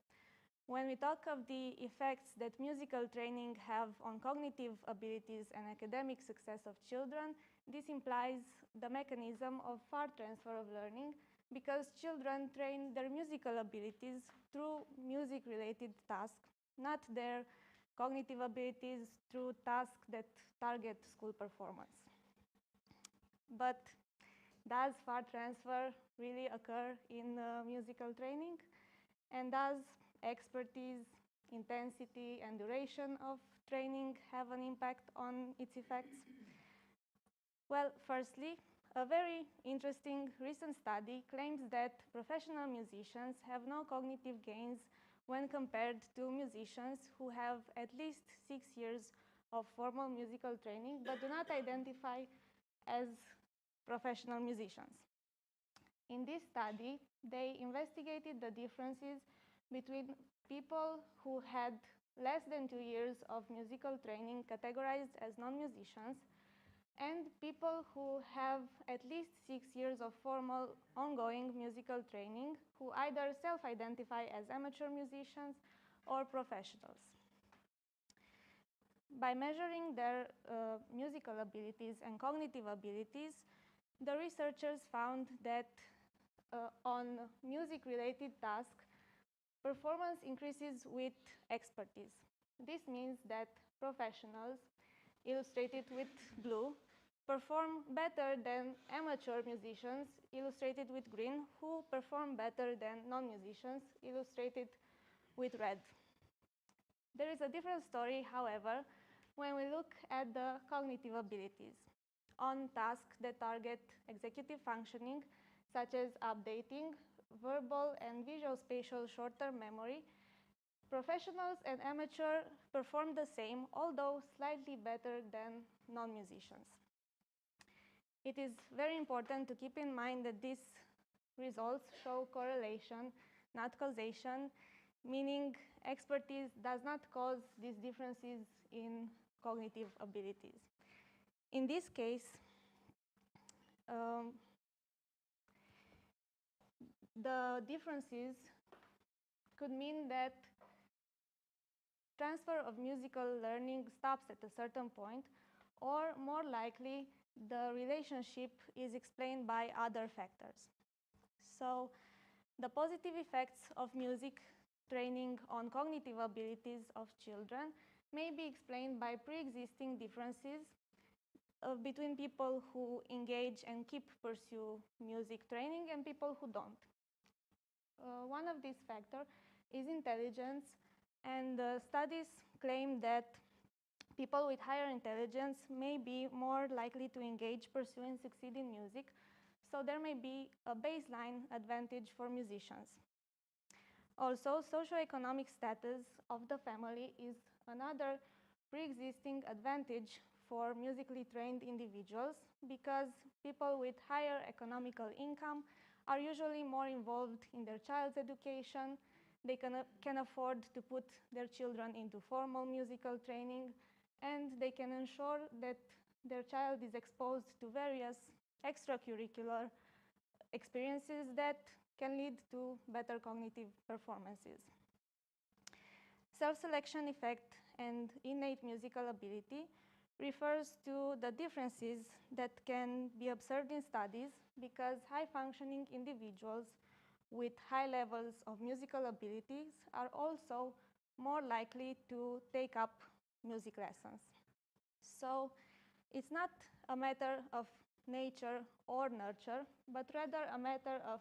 When we talk of the effects that musical training have on cognitive abilities and academic success of children, this implies the mechanism of far transfer of learning, because children train their musical abilities through music-related tasks, not their cognitive abilities through tasks that target school performance. But does far transfer really occur in musical training? And does expertise, intensity, and duration of training have an impact on its effects? Well, firstly, a very interesting recent study claims that professional musicians have no cognitive gains when compared to musicians who have at least 6 years of formal musical training but do not identify as professional musicians. In this study, they investigated the differences between people who had less than 2 years of musical training categorized as non-musicians and people who have at least 6 years of formal ongoing musical training who either self-identify as amateur musicians or professionals. By measuring their musical abilities and cognitive abilities, the researchers found that on music-related tasks, performance increases with expertise. This means that professionals, illustrated with blue, perform better than amateur musicians, illustrated with green, who perform better than non-musicians, illustrated with red. There is a different story, however, when we look at the cognitive abilities. On tasks that target executive functioning, such as updating, verbal and visual spatial short-term memory, professionals and amateur perform the same, although slightly better than non-musicians. It is very important to keep in mind that these results show correlation, not causation, meaning expertise does not cause these differences in cognitive abilities. In this case, the differences could mean that transfer of musical learning stops at a certain point, or more likely, the relationship is explained by other factors. So, the positive effects of music training on cognitive abilities of children may be explained by pre-existing differences between people who engage and pursue music training and people who don't. One of these factors is intelligence, and studies claim that people with higher intelligence may be more likely to engage, pursue, and succeed in music, so there may be a baseline advantage for musicians. Also, socioeconomic status of the family is another pre-existing advantage for musically trained individuals, because people with higher economical income are usually more involved in their child's education. They can afford to put their children into formal musical training, and they can ensure that their child is exposed to various extracurricular experiences that can lead to better cognitive performances. Self-selection effect and innate musical ability refers to the differences that can be observed in studies, because high-functioning individuals with high levels of musical abilities are also more likely to take up music lessons. So it's not a matter of nature or nurture, but rather a matter of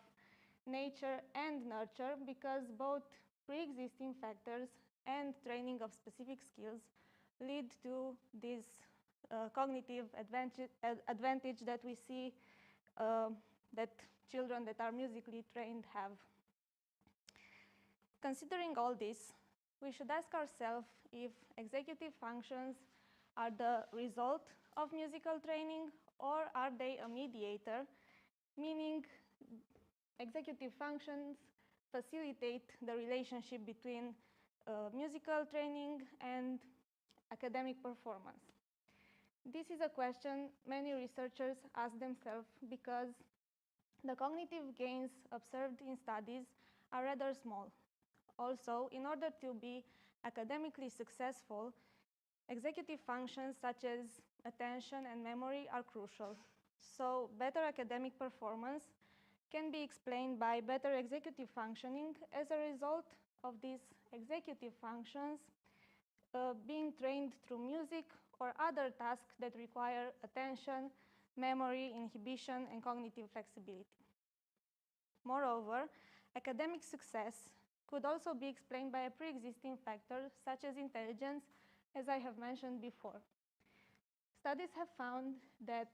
nature and nurture, because both pre-existing factors and training of specific skills lead to this cognitive advantage that we see that children that are musically trained have. Considering all this, we should ask ourselves if executive functions are the result of musical training or are they a mediator, meaning executive functions facilitate the relationship between musical training and academic performance. This is a question many researchers ask themselves because the cognitive gains observed in studies are rather small. Also, in order to be academically successful, executive functions such as attention and memory are crucial. So, better academic performance can be explained by better executive functioning as a result of these executive functions being trained through music or other tasks that require attention, memory, inhibition, and cognitive flexibility. Moreover, academic success could also be explained by a pre-existing factor such as intelligence, as I have mentioned before. Studies have found that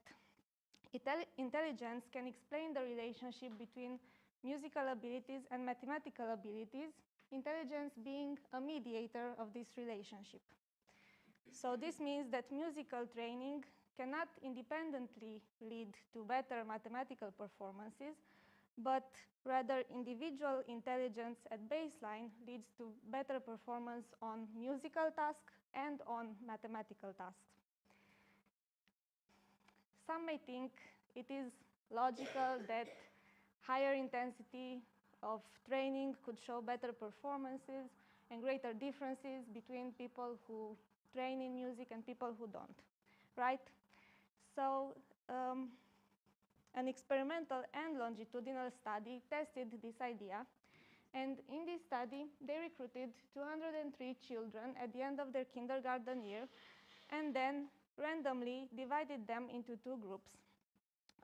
intelligence can explain the relationship between musical abilities and mathematical abilities, intelligence being a mediator of this relationship. So this means that musical training cannot independently lead to better mathematical performances, but rather individual intelligence at baseline leads to better performance on musical tasks and on mathematical tasks. Some may think it is logical that higher intensity of training could show better performances and greater differences between people who train in music and people who don't, right? So an experimental and longitudinal study tested this idea. And in this study, they recruited 203 children at the end of their kindergarten year and then randomly divided them into two groups,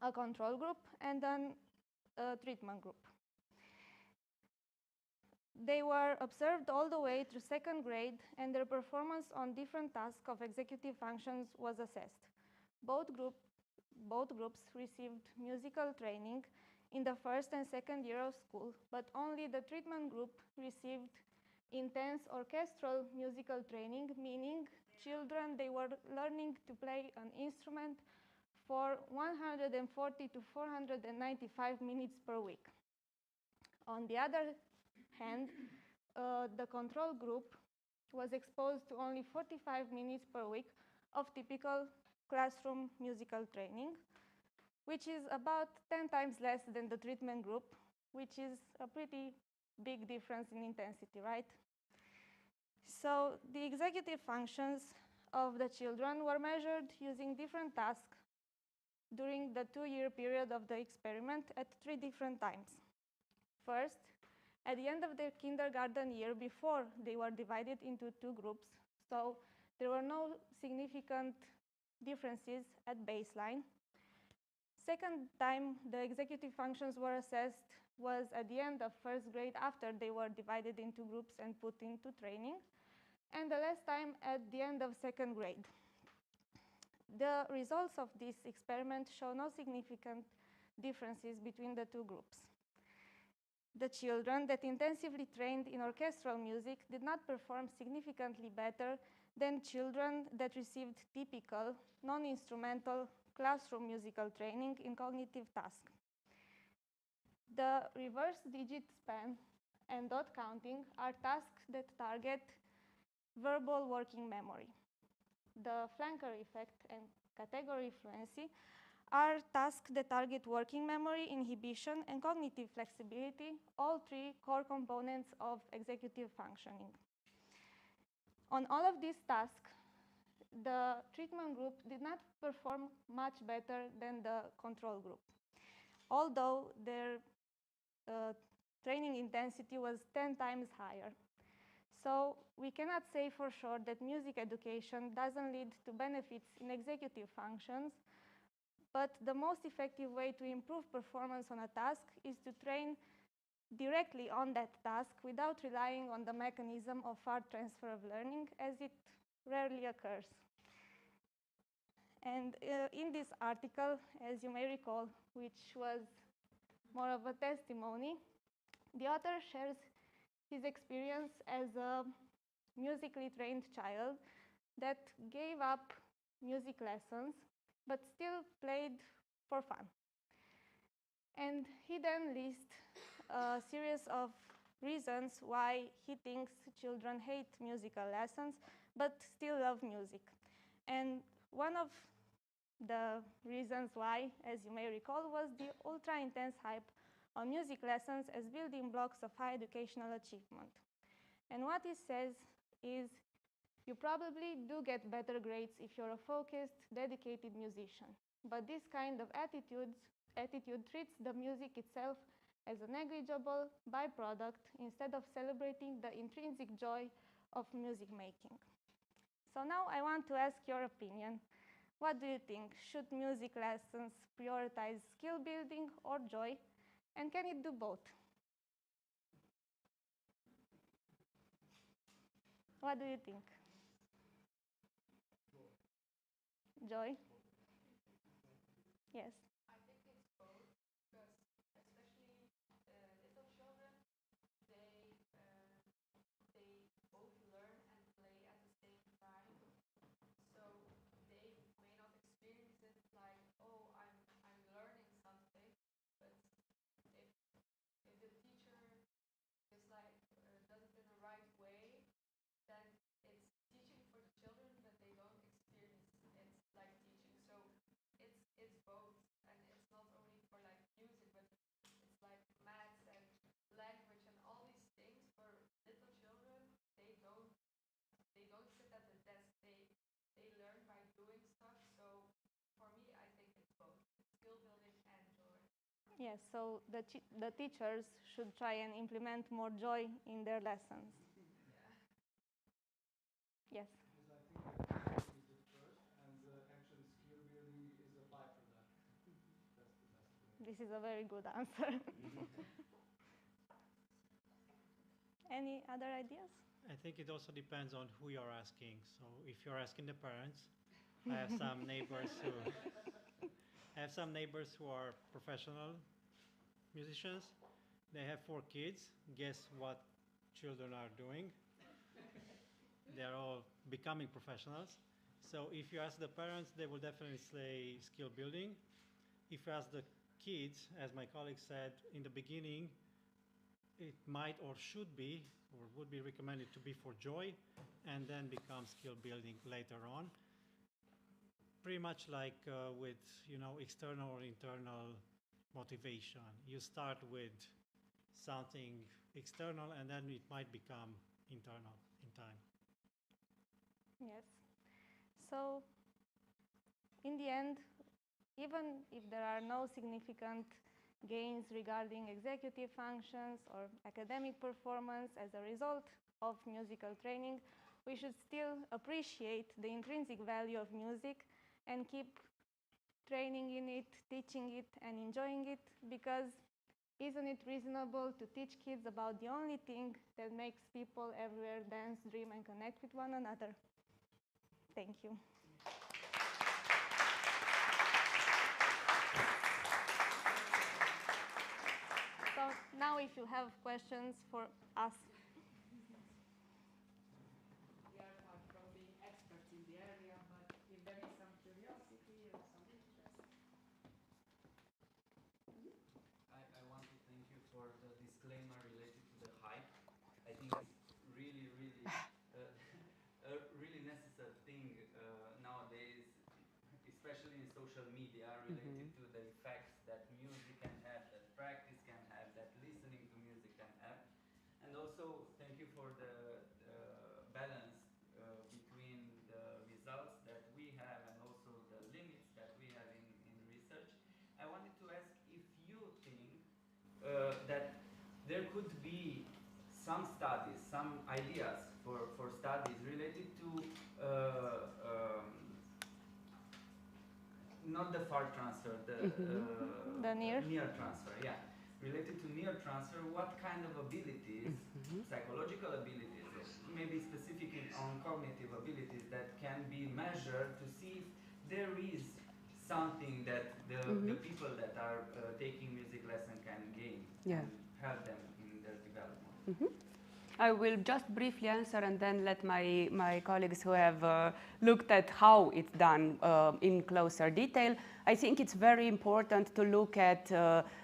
a control group and a treatment group. They were observed all the way through second grade, and their performance on different tasks of executive functions was assessed. Both groups received musical training in the first and second year of school, but only the treatment group received intense orchestral musical training, meaning children, they were learning to play an instrument for 140 to 495 minutes per week. On the other hand, the control group was exposed to only 45 minutes per week of typical classroom musical training, which is about 10 times less than the treatment group, which is a pretty big difference in intensity, right? So the executive functions of the children were measured using different tasks during the 2-year period of the experiment at 3 different times. First, at the end of their kindergarten year, before they were divided into 2 groups, so there were no significant differences at baseline. Second time the executive functions were assessed was at the end of first grade, after they were divided into groups and put into training, and the last time at the end of second grade. The results of this experiment show no significant differences between the 2 groups. The children that intensively trained in orchestral music did not perform significantly better than children that received typical, non-instrumental classroom musical training in cognitive tasks. The reverse digit span and dot counting are tasks that target verbal working memory. The flanker effect and category fluency are tasks that target working memory, inhibition, and cognitive flexibility, all 3 core components of executive functioning. On all of these tasks, the treatment group did not perform much better than the control group, although their training intensity was 10 times higher. So we cannot say for sure that music education doesn't lead to benefits in executive functions, but the most effective way to improve performance on a task is to train directly on that task without relying on the mechanism of far transfer of learning, as it rarely occurs. And in this article, as you may recall, which was more of a testimony, the author shares his experience as a musically trained child that gave up music lessons but still played for fun. And he then lists a series of reasons why he thinks children hate musical lessons but still love music. And one of the reasons why, as you may recall, was the ultra-intense hype on music lessons as building blocks of high educational achievement. And what he says is, you probably do get better grades if you're a focused, dedicated musician. But this kind of attitude treats the music itself as a negligible byproduct instead of celebrating the intrinsic joy of music making. So now I want to ask your opinion. What do you think? Should music lessons prioritize skill building or joy? And can it do both? What do you think? Joy? Yes. I think it's both, because especially little children, they both learn and play at the same time. So they may not experience it like, oh, I'm learning something, but if the teacher is like does it in the right way, then it's teaching for the children, but they don't experience it like teaching. So it's both, and it's not only for like music, but it's like maths and language and all these things for little children. They don't sit at the desk. They learn by doing stuff. So for me, I think it's both. It's skill building and joy. Yes, so the teachers should try and implement more joy in their lessons. Yeah. Yes. Because I think that is the first, and actually skill building is a byproduct. That's the best way. This is a very good answer. Any other ideas? I think it also depends on who you're asking. So if you're asking the parents, I have some neighbors who are professional musicians. They have 4 kids. Guess what children are doing? They're all becoming professionals. So if you ask the parents, they will definitely say skill building. If you ask the kids, as my colleague said in the beginning, it might or should be or would be recommended to be for joy and then become skill building later on. Pretty much like with external or internal motivation. You start with something external and then it might become internal in time. Yes. So, in the end, even if there are no significant gains regarding executive functions or academic performance as a result of musical training, we should still appreciate the intrinsic value of music and keep training in it, teaching it, and enjoying it, because isn't it reasonable to teach kids about the only thing that makes people everywhere dance, dream, and connect with one another? Thank you. So now if you have questions for us. We are far from being experts in the area, but if there is some curiosity or some interest. I want to thank you for the disclaimer related to the hype. I think it's really, really a really necessary thing nowadays, especially in social media, related to the effects that music can have, that practice can have, that listening to music can have. And also, thank you for the balance between the results that we have and also the limits that we have in research. I wanted to ask if you think that there could be some studies, some ideas for studies related to not the far transfer, the The near transfer, yeah. related to near transfer, what kind of abilities, psychological abilities, or maybe specific on cognitive abilities that can be measured to see if there is something that the people that are taking music lesson can gain and help them in their development. I will just briefly answer and then let my colleagues who have looked at how it's done in closer detail. I think it's very important to look at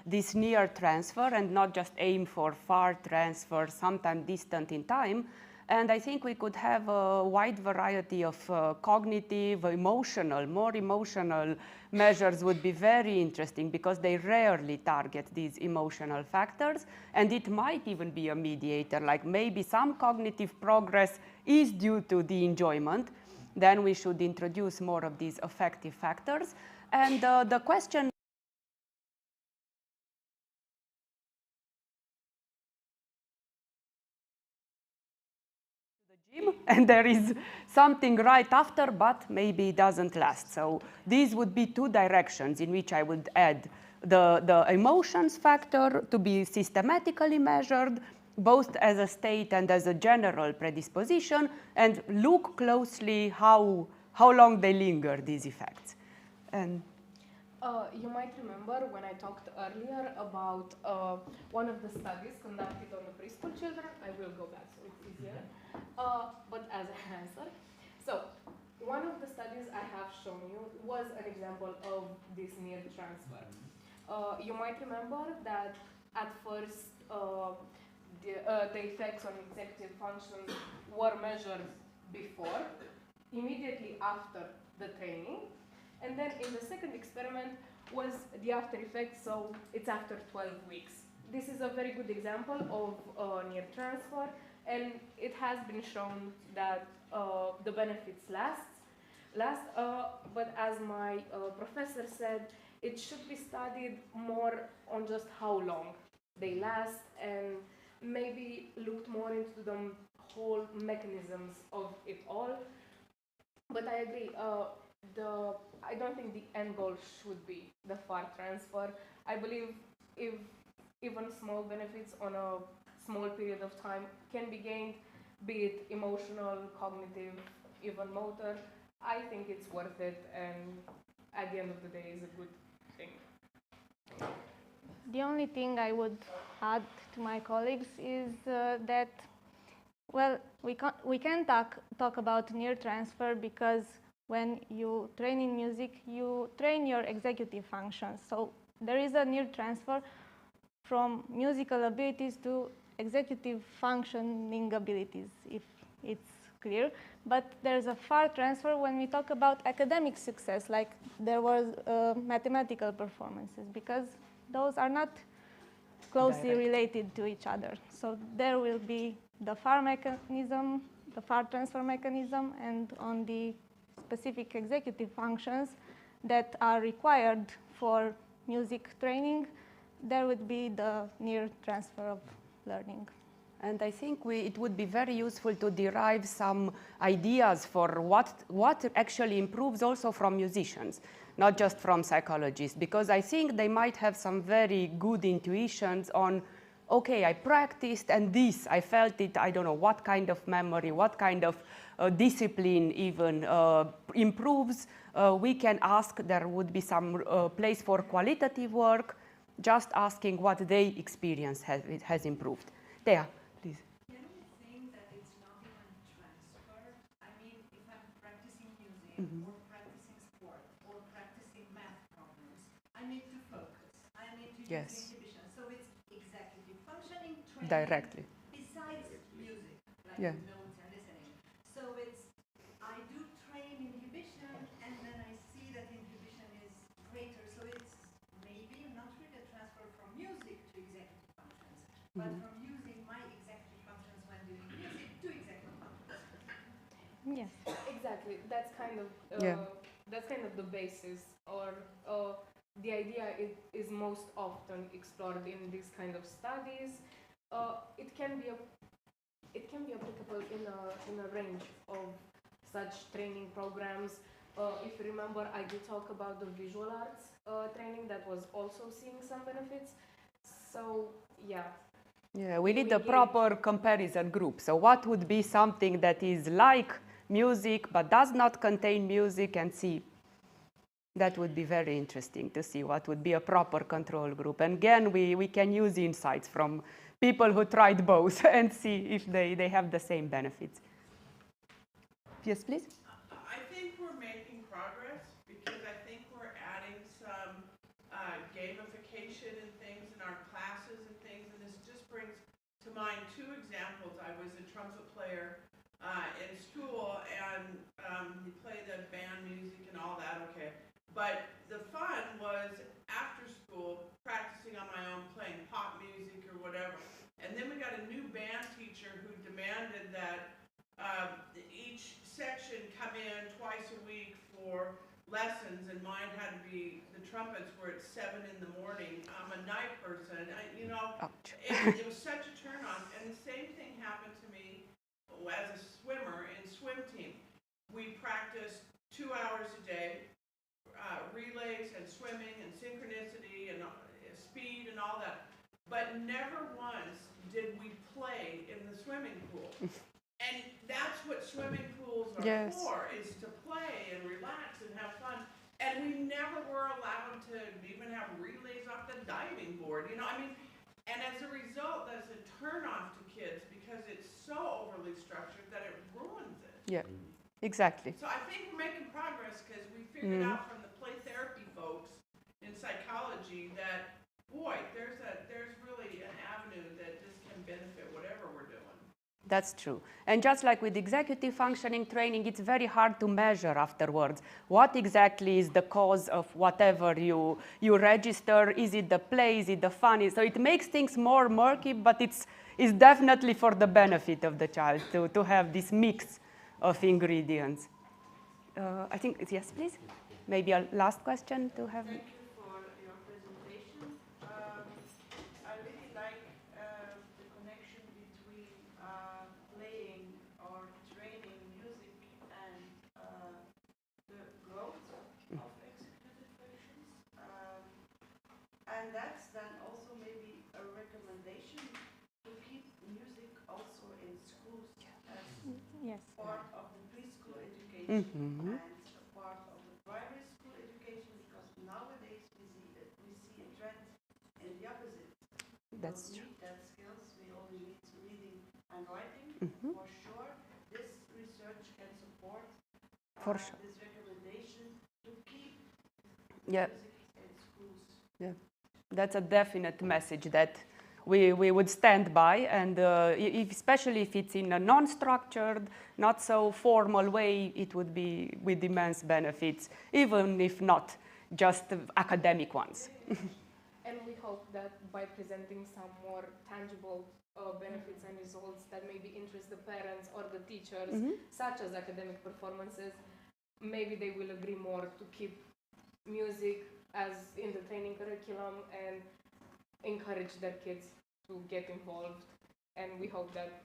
this near transfer and not just aim for far transfer, sometimes distant in time. And I think we could have a wide variety of cognitive, emotional, more emotional measures would be very interesting because they rarely target these emotional factors. And it might even be a mediator, like maybe some cognitive progress is due to the enjoyment. Then we should introduce more of these affective factors. And the question and there is something right after, but maybe it doesn't last. So these would be two directions in which I would add the emotions factor to be systematically measured, both as a state and as a general predisposition, and look closely how long they linger, these effects. And you might remember when I talked earlier about one of the studies conducted on the preschool children. I will go back so it's easier, but as an answer. So one of the studies I have shown you was an example of this near transfer. You might remember that at first the effects on executive functions were measured before, immediately after the training. And then in the second experiment was the after effects, so it's after 12 weeks. This is a very good example of near transfer, and it has been shown that the benefits last. But as my professor said, it should be studied more on just how long they last and maybe looked more into the whole mechanisms of it all. But I agree, I don't think the end goal should be the far transfer. I believe if even small benefits on a small period of time can be gained, be it emotional, cognitive, even motor, I think it's worth it, and at the end of the day is a good thing. The only thing I would add to my colleagues is that, well, we can talk about near transfer because when you train in music, you train your executive functions. So there is a near transfer from musical abilities to executive functioning abilities, if it's clear. But there's a far transfer when we talk about academic success, like there was mathematical performances, because those are not closely related to each other. So there will be the far mechanism, the far transfer mechanism, and on the specific executive functions that are required for music training, there would be the near transfer of learning. And I think it would be very useful to derive some ideas for what actually improves also from musicians, not just from psychologists, because I think they might have some very good intuitions on, okay, I practiced and this, I felt it, I don't know, what kind of memory, what kind of discipline even improves. We can ask, there would be some place for qualitative work, just asking what they experience has improved. Thea, please. Can we think that it's not even transfer? I mean, if I'm practicing music or practicing sport or practicing math problems, I need to focus. I need to use inhibition. So it's executive functioning training Directly. besides music, like notes and listening. So it's, I do train inhibition and then I see that inhibition is greater. So it's maybe not really a transfer from music to executive functions, but from using my executive functions when doing music to executive functions. Yes. Exactly. That's kind of the basis, or the idea is most often explored in these kind of studies. It can be applicable in a range of such training programs. If you remember, I did talk about the visual arts training that was also seeing some benefits. So, yeah. Yeah, we need a proper comparison group. So what would be something that is like music but does not contain music, and see? That would be very interesting to see what would be a proper control group. And again, we can use insights from people who tried both and see if they have the same benefits. Yes, please? I think we're making progress because I think we're adding some gamification and things in our classes and things. And this just brings to mind two examples. I was a trumpet player in school, and you play the band music and all that, okay. But the fun was after school, practicing on my own, playing pop music or whatever. And then we got a new band teacher who demanded that each section come in twice a week for lessons, and mine had to be, the trumpets were at 7 in the morning. I'm a night person, it was such a turn on. And the same thing happened to me as a swimmer in swim team. We practiced 2 hours a day, relays and swimming and synchronicity and speed and all that. But never once did we play in the swimming pool. And that's what swimming pools are for, is to play and relax and have fun. And we never were allowed to even have relays off the diving board, and as a result, that's a turn off to kids because it's so overly structured that it ruins it. Yeah, exactly. So I think we're making progress because we figured out from the play therapy folks in psychology that, boy, there's really an avenue that this can benefit whatever we're doing. That's true. And just like with executive functioning training, it's very hard to measure afterwards. What exactly is the cause of whatever you register? Is it the play? Is it the fun? So it makes things more murky, but it's definitely for the benefit of the child to have this mix of ingredients. I think, yes, please? Maybe a last question to have. Thank you for your presentation. I really like the connection between playing or training music and the growth of executive functions. And that's then also maybe a recommendation to keep music also in schools as part of the preschool education and part of the primary school education, because nowadays we see a trend in the opposite. That's true. We need that skills. We only need reading and writing. For sure, this research can support this recommendation to keep music in schools. Yeah, that's a definite message that we would stand by, and especially if it's in a non-structured, not so formal way, it would be with immense benefits, even if not just academic ones. And we hope that by presenting some more tangible benefits and results that maybe interest the parents or the teachers, such as academic performances, maybe they will agree more to keep music as in the training curriculum and encourage their kids to get involved. And we hope that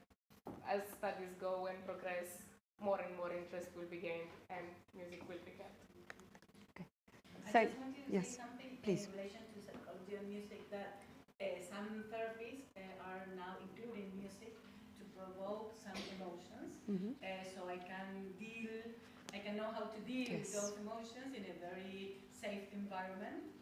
as studies go and progress, more and more interest will be gained and music will be kept. I just wanted to say something please. In relation to psychology and music, that some therapies are now including music to provoke some emotions. So I can know how to deal with those emotions in a very safe environment.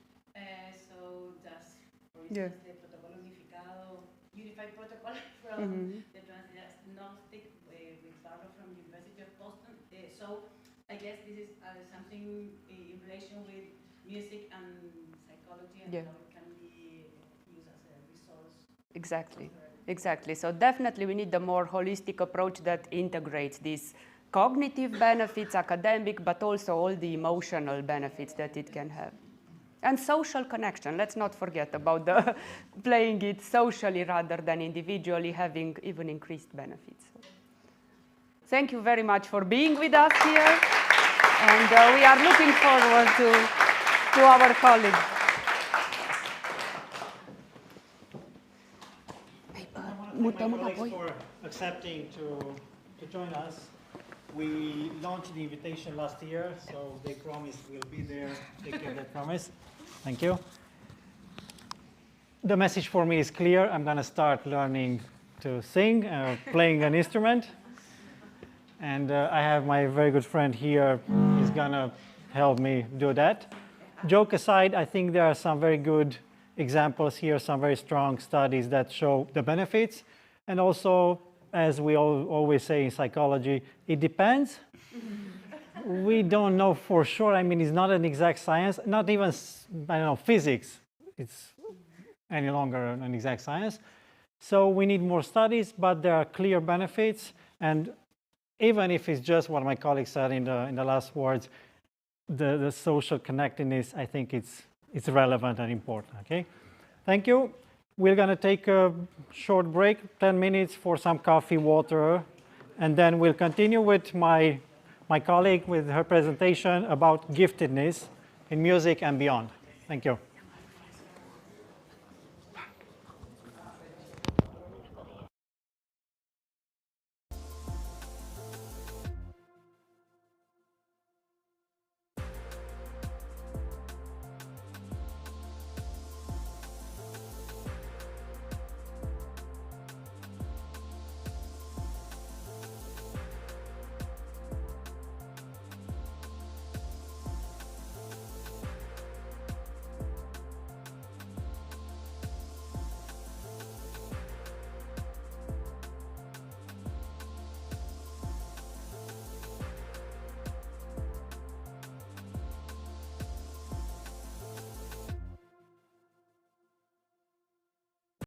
So just, for instance, the protocolo unificado, unified protocol from the Transdiagnostic with Barlow from the University of Boston. So I guess this is something in relation with music and psychology and how it can be used as a resource. Exactly. So definitely we need a more holistic approach that integrates these cognitive benefits, academic, but also all the emotional benefits that it can have. And social connection. Let's not forget about the playing it socially rather than individually, having even increased benefits. Thank you very much for being with us here. And we are looking forward to our colleagues. I want to thank my colleagues for accepting to join us. We launched the invitation last year, so they promised we'll be there. Take care of that promise. Thank you. the message for me is clear. I'm going to start learning to sing, playing an instrument. And I have my very good friend here. He's going to help me do that. Joke aside, I think there are some very good examples here, some very strong studies that show the benefits. And also, as we always say in psychology, it depends. We don't know for sure. I mean, it's not an exact science, not even, I don't know, physics. It's any longer an exact science. So we need more studies, but there are clear benefits. And even if it's just what my colleague said in the last words, the social connectedness, I think it's relevant and important, okay? Thank you. We're going to take a short break, 10 minutes for some coffee, water, and then we'll continue with my colleague with her presentation about giftedness in music and beyond. Thank you.